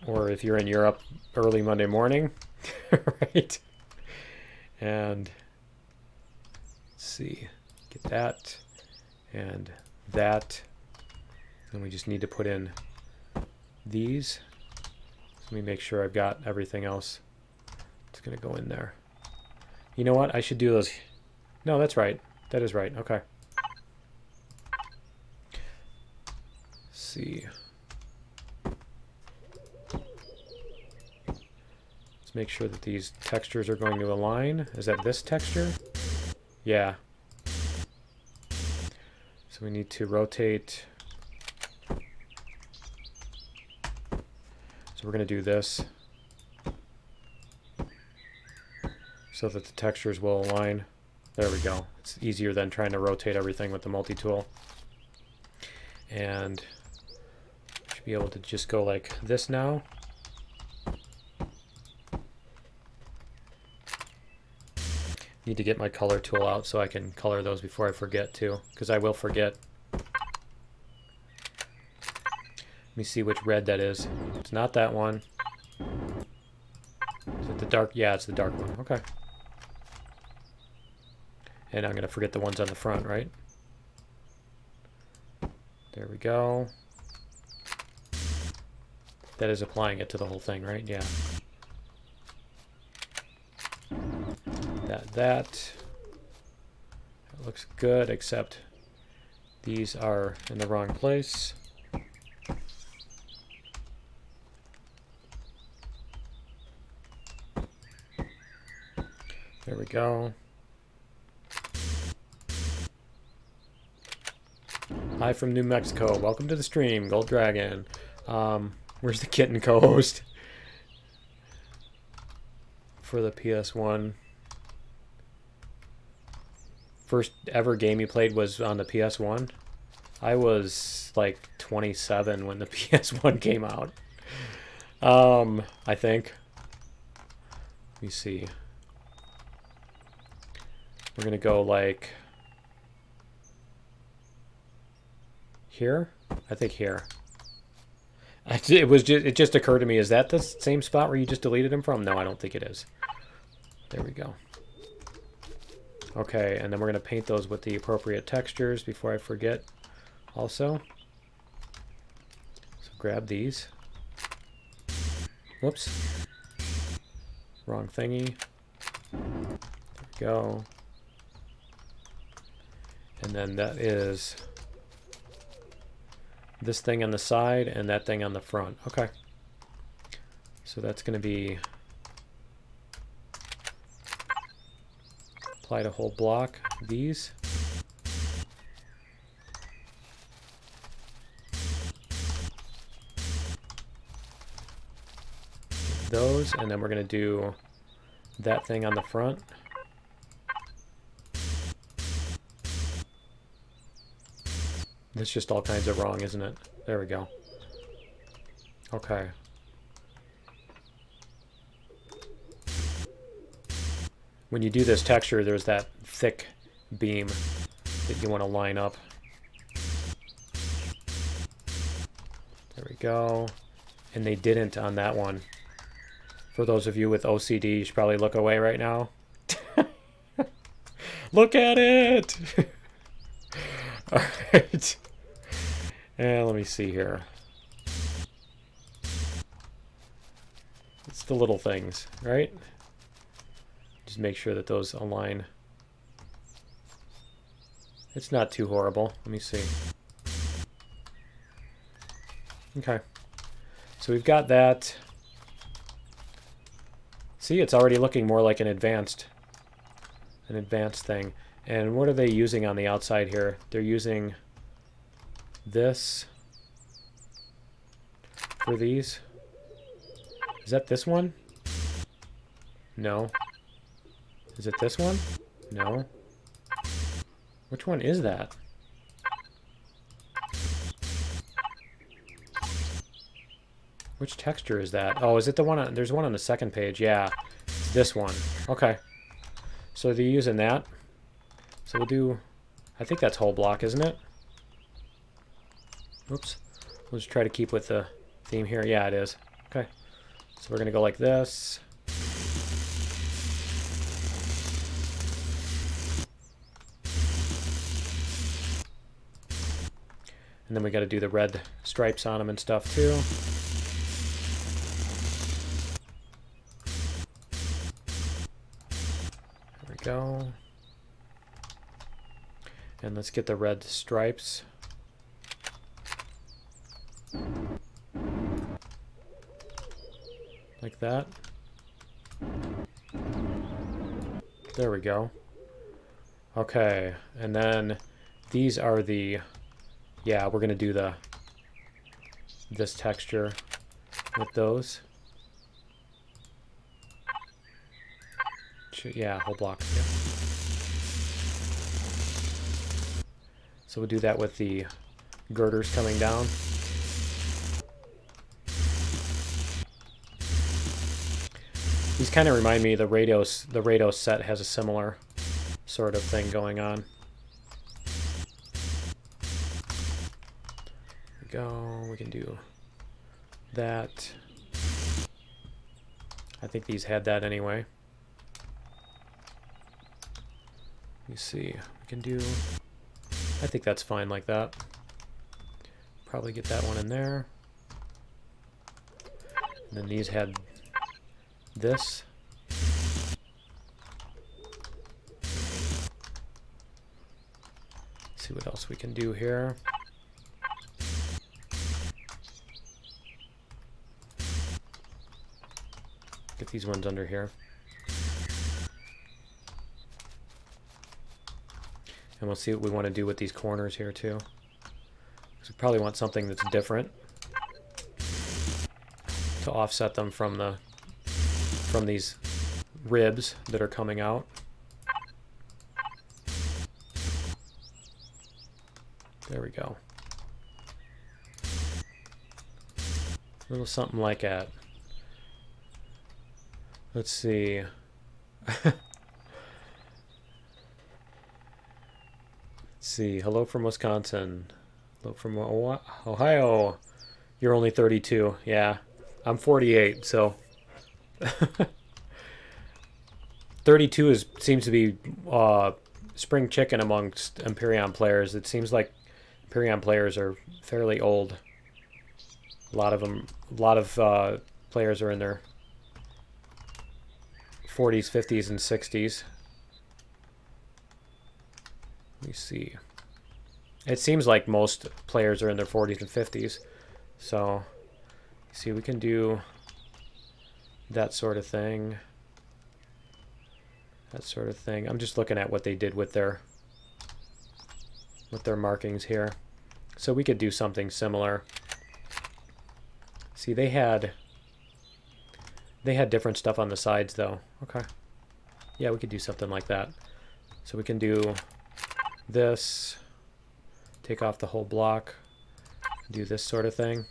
or if you're in Europe, early Monday morning, right? And let's see, get that and that. And we just need to put in these. Let me make sure I've got everything else. It's going to go in there. You know what? I should do those. No, that's right. That is right. Okay. Let's see. Let's make sure that these textures are going to align. Is that this texture? Yeah. So we need to rotate. So we're going to do this so that the textures will align. There we go. It's easier than trying to rotate everything with the multi-tool. And should be able to just go like this now. Need to get my color tool out so I can color those before I forget to, because I will forget. Let me see which red that is. It's not that one. Is it the dark? Yeah, it's the dark one. Okay. And I'm going to forget the ones on the front, right? There we go. That is applying it to the whole thing, right? Yeah. That looks good, except these are in the wrong place. There we go. Hi from New Mexico. Welcome to the stream, Gold Dragon. Where's the kitten co-host for the PS1? First ever game you played was on the PS1? I was like 27 when the PS1 came out. I think. Let me see. We're gonna go like here? I think here. It just occurred to me, is that the same spot where you just deleted him from? No, I don't think it is. There we go. Okay, and then we're going to paint those with the appropriate textures before I forget also. So grab these. Whoops. Wrong thingy. There we go. And then that is this thing on the side and that thing on the front. Okay. So that's going to be apply to whole block. These. Those, and then we're going to do that thing on the front. That's just all kinds of wrong, isn't it? There we go. Okay. When you do this texture, there's that thick beam that you want to line up. There we go. And they didn't on that one. For those of you with OCD, you should probably look away right now. Look at it! Alright. And let me see here. It's the little things, right? Just make sure that those align. It's not too horrible. Let me see. Okay. So we've got that. See, it's already looking more like an advanced thing. And what are they using on the outside here? They're using this for these. Is that this one? No. Is it this one? No. Which one is that? Which texture is that? Oh, is it the one on... There's one on the second page. Yeah, this one. Okay. So they're using that. So we'll do... I think that's whole block, isn't it? Oops. We'll just try to keep with the theme here. Yeah, it is. Okay. So we're going to go like this. And then we got to do the red stripes on them and stuff too. There we go. And let's get the red stripes. Like that. There we go. Okay, and then these are the... Yeah, we're gonna do this texture with those. Yeah, whole block. Yeah. So we'll do that with the girders coming down. These kind of remind me of the Rados set has a similar sort of thing going on. Go. We can do that. I think these had that anyway. Let me see. We can do... I think that's fine like that. Probably get that one in there. And then these had this. Let's see what else we can do here. Get these ones under here. And we'll see what we want to do with these corners here too. Because we probably want something that's different to offset them from these ribs that are coming out. There we go. A little something like that. Let's see. Let's see. Hello from Wisconsin. Hello from Ohio. You're only 32. Yeah. I'm 48, so 32 seems to be spring chicken amongst Empyrion players. It seems like Empyrion players are fairly old. A lot of players are in their 40s, 50s, and 60s. Let me see. It seems like most players are in their 40s and 50s. So, see, we can do that sort of thing. That sort of thing. I'm just looking at what they did with their markings here. So we could do something similar. See, they had different stuff on the sides though. Okay. Yeah, we could do something like that. So we can do this, take off the whole block, do this sort of thing.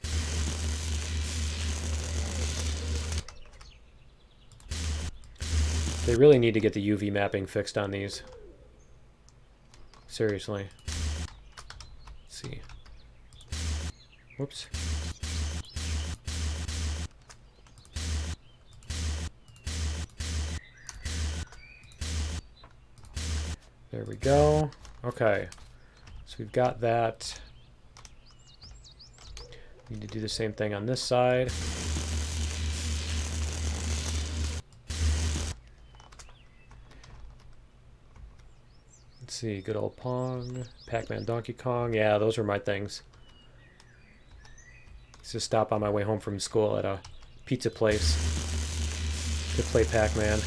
They really need to get the UV mapping fixed on these. Seriously. Let's see. Whoops. There we go. Okay. So we've got that. Need to do the same thing on this side. Let's see, good old Pong, Pac-Man, Donkey Kong. Yeah, those are my things. Let's just stop on my way home from school at a pizza place to play Pac-Man.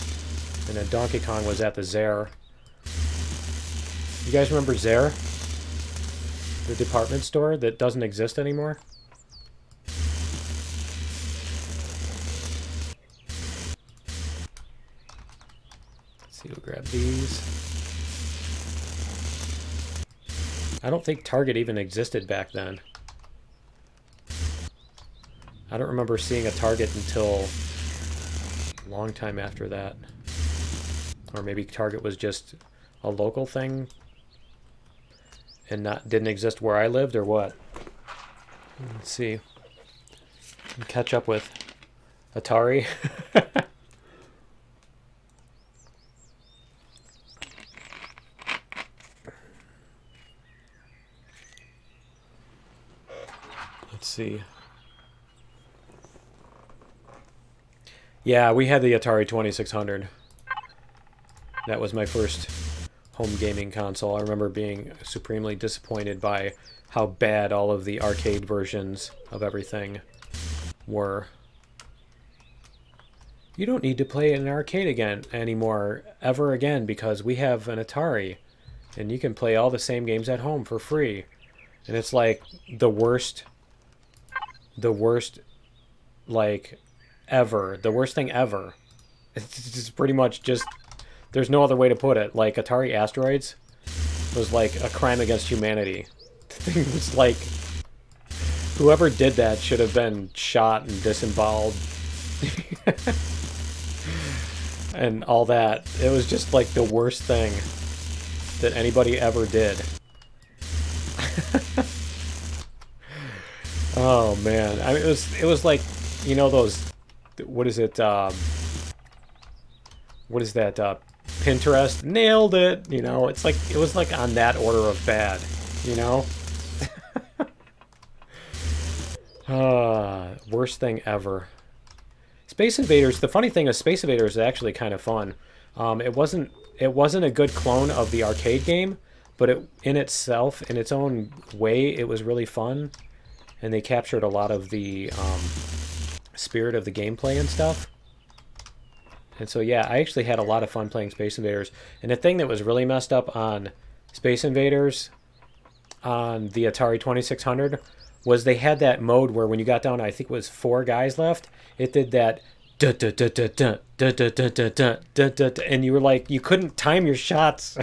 And then Donkey Kong was at the ZER. You guys remember ZER? The department store that doesn't exist anymore? Let's see, we'll grab these. I don't think Target even existed back then. I don't remember seeing a Target until a long time after that. Or maybe Target was just a local thing and didn't exist where I lived, or what? Let's see. Catch up with Atari. Let's see. Yeah, we had the Atari 2600. That was my first home gaming console. I remember being supremely disappointed by how bad all of the arcade versions of everything were. You don't need to play in an arcade anymore, ever again, because we have an Atari, and you can play all the same games at home for free. And it's like the worst, like, ever. The worst thing ever. It's just pretty much just, there's no other way to put it. Like, Atari Asteroids was like a crime against humanity. The thing was like, whoever did that should have been shot and disemboweled. And all that. It was just like the worst thing that anybody ever did. Oh man, I mean, it was like, you know, those, what is it? What is that? Pinterest, nailed it. You know, it was like on that order of bad. You know. Worst thing ever. Space Invaders. The funny thing is, Space Invaders is actually kind of fun. It wasn't a good clone of the arcade game, but in its own way, it was really fun, and they captured a lot of the spirit of the gameplay and stuff. And so yeah, I actually had a lot of fun playing Space Invaders. And the thing that was really messed up on Space Invaders on the Atari 2600 was they had that mode where when you got down, I think it was 4 guys left, it did that and you were like, you couldn't time your shots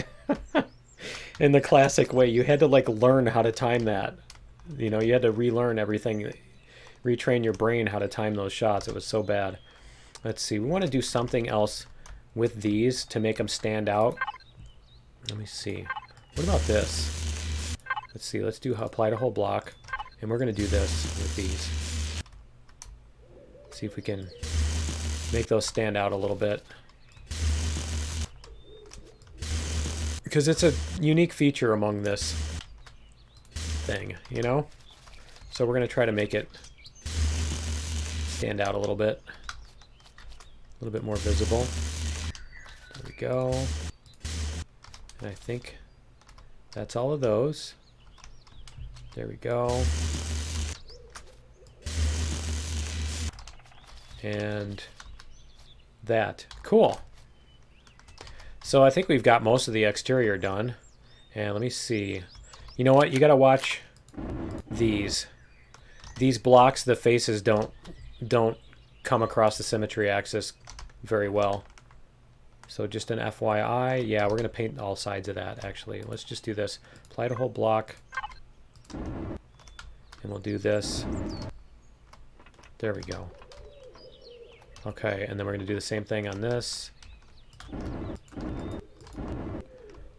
in the classic way. You had to like learn how to time that. You know, you had to relearn everything, retrain your brain how to time those shots. It was so bad. Let's see, we want to do something else with these to make them stand out. Let me see. What about this? Let's see, let's do apply to whole block. And we're going to do this with these. See if we can make those stand out a little bit. Because it's a unique feature among this thing, you know? So we're going to try to make it stand out a little bit. A little bit more visible. There we go. And I think that's all of those. There we go. And that. Cool. So I think we've got most of the exterior done. And let me see. You know what? You gotta watch these. These blocks, the faces don't come across the symmetry axis very well. So just an FYI. Yeah, we're gonna paint all sides of that actually. Let's just do this. Apply to whole block. And we'll do this. There we go. Okay, and then we're going to do the same thing on this.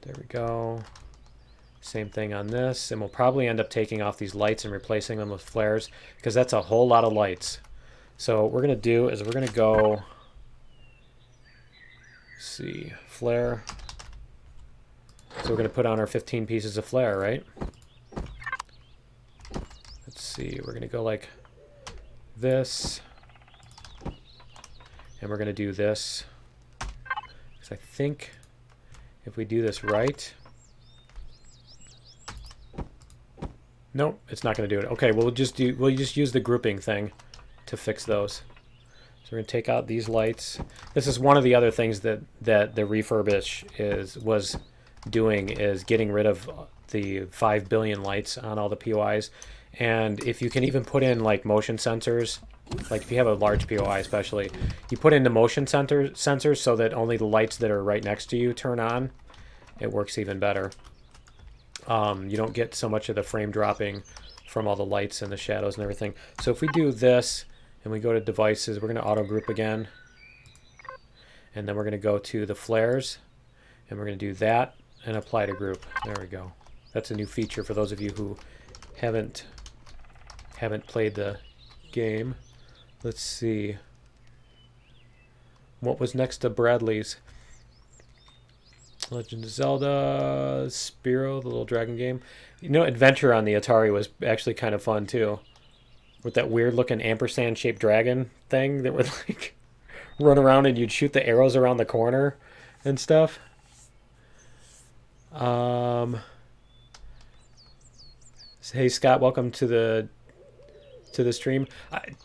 There we go. Same thing on this. And we'll probably end up taking off these lights and replacing them with flares, because that's a whole lot of lights. So what we're going to do is we're going to go... Let's see. Flare. So we're going to put on our 15 pieces of flare, right? Let's see, we're going to go like this, and we're going to do this, because I think if we do this right, nope, it's not going to do it. Okay, we'll just use the grouping thing to fix those. So we're going to take out these lights. This is one of the other things that the Refurbish was doing, is getting rid of the 5 billion lights on all the POIs. And if you can even put in like motion sensors, like if you have a large POI especially, you put in the motion sensors so that only the lights that are right next to you turn on, it works even better. You don't get so much of the frame dropping from all the lights and the shadows and everything. So if we do this, and we go to devices, we're going to auto group again. And then we're going to go to the flares, and we're going to do that and apply to group. There we go. That's a new feature for those of you who haven't played the game. Let's see. What was next to Bradley's? Legend of Zelda, Spyro, the little dragon game. You know, Adventure on the Atari was actually kind of fun too. With that weird looking ampersand shaped dragon thing that would like run around and you'd shoot the arrows around the corner and stuff. Hey Scott, welcome to the stream.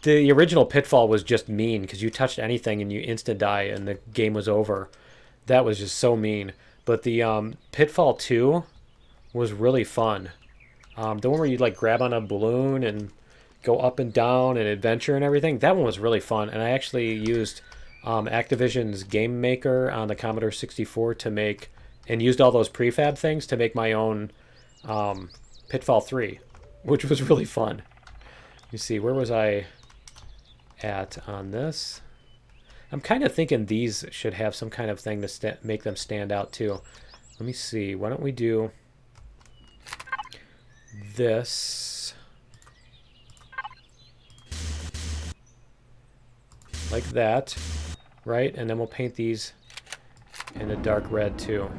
The original Pitfall was just mean because you touched anything and you instant die and the game was over. That was just so mean. But the Pitfall 2 was really fun. The one where you like grab on a balloon and go up and down and adventure and everything. That one was really fun. And I actually used Activision's Game Maker on the Commodore 64 to make, and used all those prefab things to make my own Pitfall 3, which was really fun. You see, where was I at on this? I'm kind of thinking these should have some kind of thing to make them stand out too. Let me see. Why don't we do this like that, right? And then we'll paint these in a dark red too.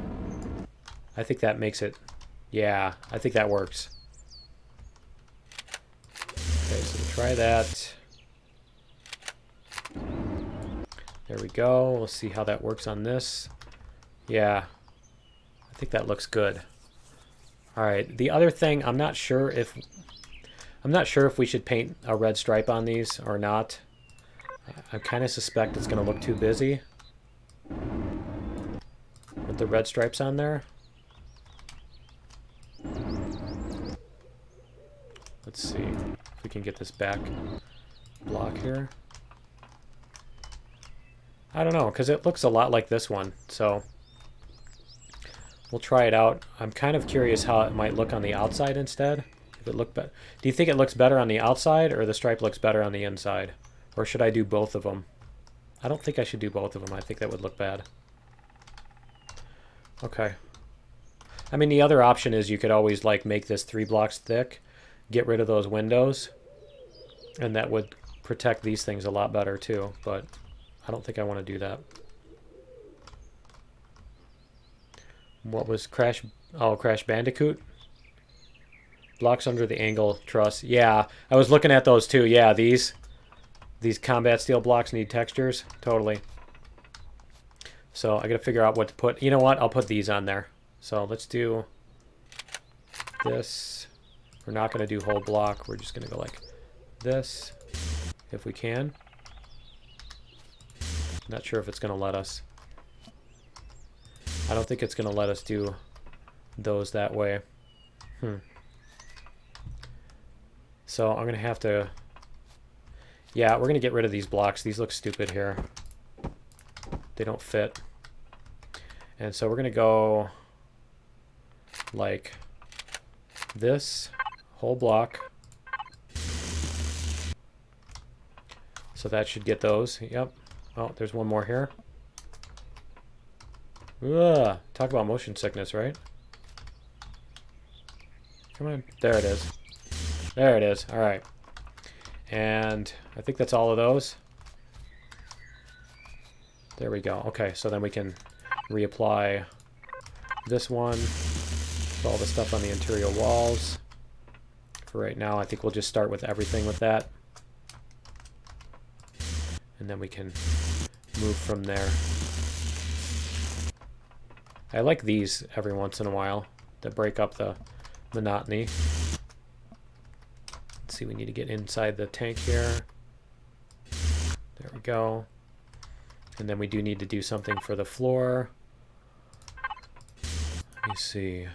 I think that makes it, yeah, I think that works. Okay, so we'll try that. There we go. We'll see how that works on this. Yeah, I think that looks good. All right, the other thing, I'm not sure if we should paint a red stripe on these or not. I kind of suspect it's going to look too busy with the red stripes on there. Let's see if we can get this back block here. I don't know, because it looks a lot like this one, so we'll try it out. I'm kind of curious how it might look on the outside instead. If it look do you think it looks better on the outside, or the stripe looks better on the inside? Or should I do both of them? I don't think I should do both of them. I think that would look bad. Okay. I mean, the other option is you could always like make this 3 blocks thick, get rid of those windows, and that would protect these things a lot better too, but I don't think I want to do that. What was Crash? Oh, Crash Bandicoot? Blocks under the angle truss. Yeah, I was looking at those too. Yeah, these combat steel blocks need textures. Totally. So I got to figure out what to put. You know what? I'll put these on there. So let's do this. We're not going to do whole block. We're just going to go like this if we can. Not sure if it's going to let us. I don't think it's going to let us do those that way. So I'm going to have to... Yeah, we're going to get rid of these blocks. These look stupid here. They don't fit. And so we're going to go like this whole block. So that should get those. Yep. Oh, there's one more here. Ugh, talk about motion sickness, right? Come on. There it is. There it is. All right. And I think that's all of those. There we go. Okay, so then we can reapply this one for all the stuff on the interior walls. For right now, I think we'll just start with everything with that. And then we can move from there. I like these every once in a while to break up the monotony. Let's see, we need to get inside the tank here. There we go. And then we do need to do something for the floor. Let me see.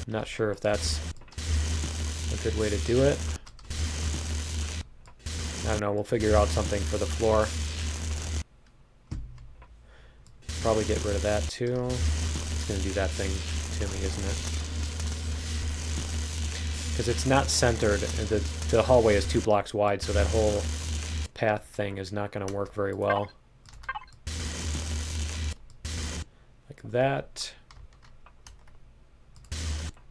Not sure if that's a good way to do it. I don't know, we'll figure out something for the floor. Probably get rid of that too. It's going to do that thing to me, isn't because it's not centered. The hallway is 2 blocks wide, so that whole path thing is not going to work very well. Like that.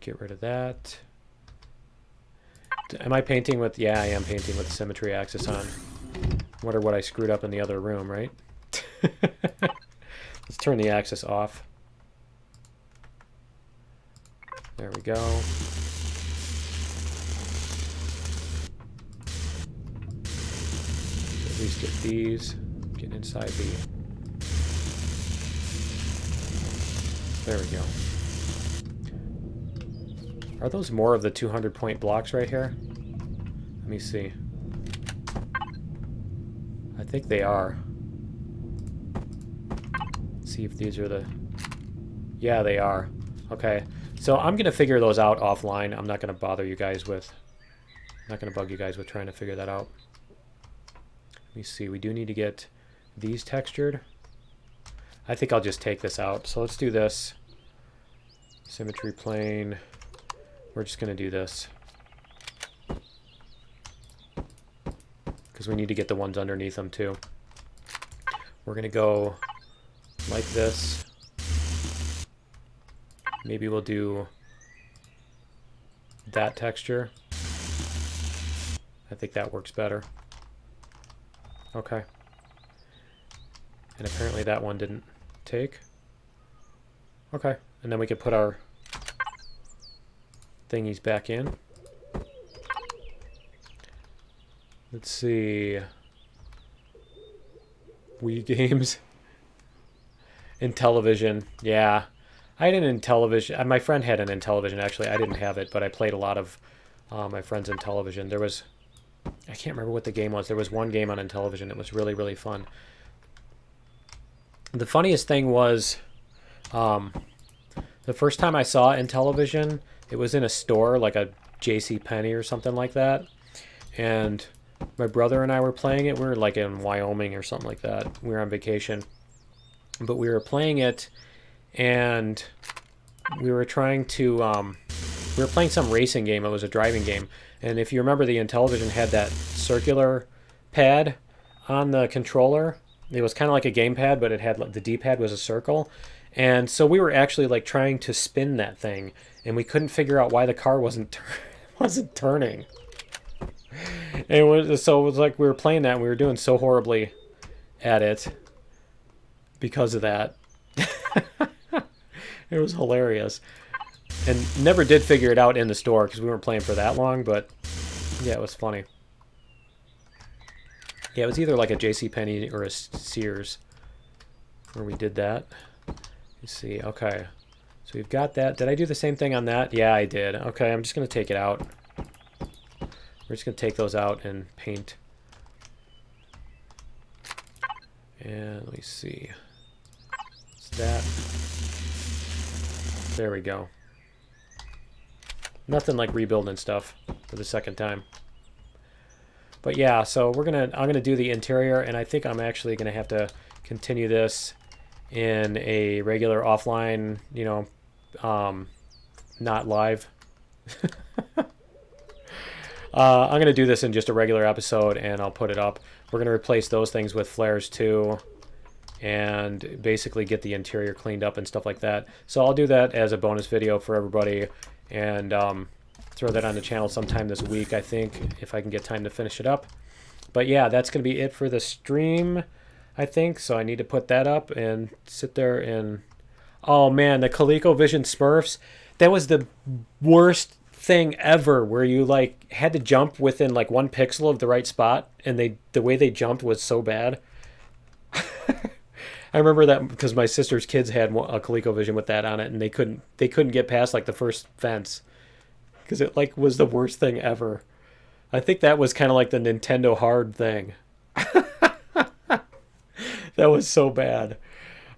Get rid of that. Am I painting with... Yeah, I am painting with the symmetry axis on. Wonder what I screwed up in the other room, right? Let's turn the axis off. There we go. At least get these. Get inside the... There we go. Are those more of the 200-point blocks right here? Let me see. I think they are. Let's see if these are the... Yeah, they are. Okay. So I'm going to figure those out offline. I'm not going to bother you guys with... I'm not going to bug you guys with trying to figure that out. Let me see. We do need to get these textured. I think I'll just take this out. So let's do this. Symmetry plane. We're just going to do this. Because we need to get the ones underneath them too. We're going to go like this. Maybe we'll do that texture. I think that works better. Okay. And apparently that one didn't take. Okay. And then we can put our thingies back in. Let's see. Wii games. Intellivision. Yeah. I had an Intellivision. My friend had an Intellivision, actually. I didn't have it, but I played a lot of my friends' Intellivision. There was... I can't remember what the game was. There was one game on Intellivision that was really, really fun. The funniest thing was... the first time I saw Intellivision, it was in a store, like a JCPenney or something like that. And my brother and I were playing it. We were like in Wyoming or something like that. We were on vacation. But we were playing it, and we were trying to... we were playing some racing game. It was a driving game. And if you remember, the Intellivision had that circular pad on the controller. It was kind of like a gamepad, but it had the D-pad was a circle. And so we were actually like trying to spin that thing, and we couldn't figure out why the car wasn't turning. And so it was like we were playing that, and we were doing so horribly at it because of that. It was hilarious. And never did figure it out in the store because we weren't playing for that long, but yeah, it was funny. Yeah, it was either like a JCPenney or a Sears where we did that. Let's see. Okay. So we've got that. Did I do the same thing on that? Yeah, I did. Okay, I'm just going to take it out. We're just going to take those out and paint. And let me see. It's that. There we go. Nothing like rebuilding stuff for the second time. But yeah, so I'm gonna do the interior, and I think I'm actually gonna have to continue this in a regular offline, you know, not live. I'm going to do this in just a regular episode, and I'll put it up. We're going to replace those things with flares too, and basically get the interior cleaned up and stuff like that. So I'll do that as a bonus video for everybody, and throw that on the channel sometime this week, I think, if I can get time to finish it up. But yeah, that's going to be it for the stream, I think. So I need to put that up and sit there and... Oh man, the ColecoVision Smurfs, that was the worst thing ever, where you like had to jump within like 1 pixel of the right spot, and the way they jumped was so bad. I remember that because my sister's kids had a ColecoVision with that on it, and they couldn't get past like the first fence because it like was the worst thing ever. I think that was kind of like the Nintendo hard thing. That was so bad.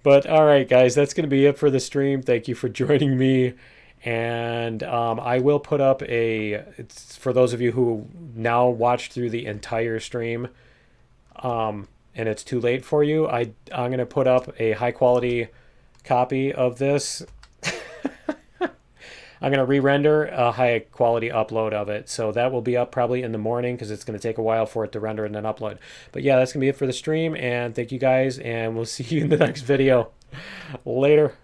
But all right, guys, that's going to be it for the stream. Thank you for joining me. And I will put up it's for those of you who now watched through the entire stream, and it's too late for you, I'm going to put up a high quality copy of this. I'm going to re-render a high quality upload of it. So that will be up probably in the morning because it's going to take a while for it to render and then upload. But yeah, that's going to be it for the stream. And thank you guys. And we'll see you in the next video. Later.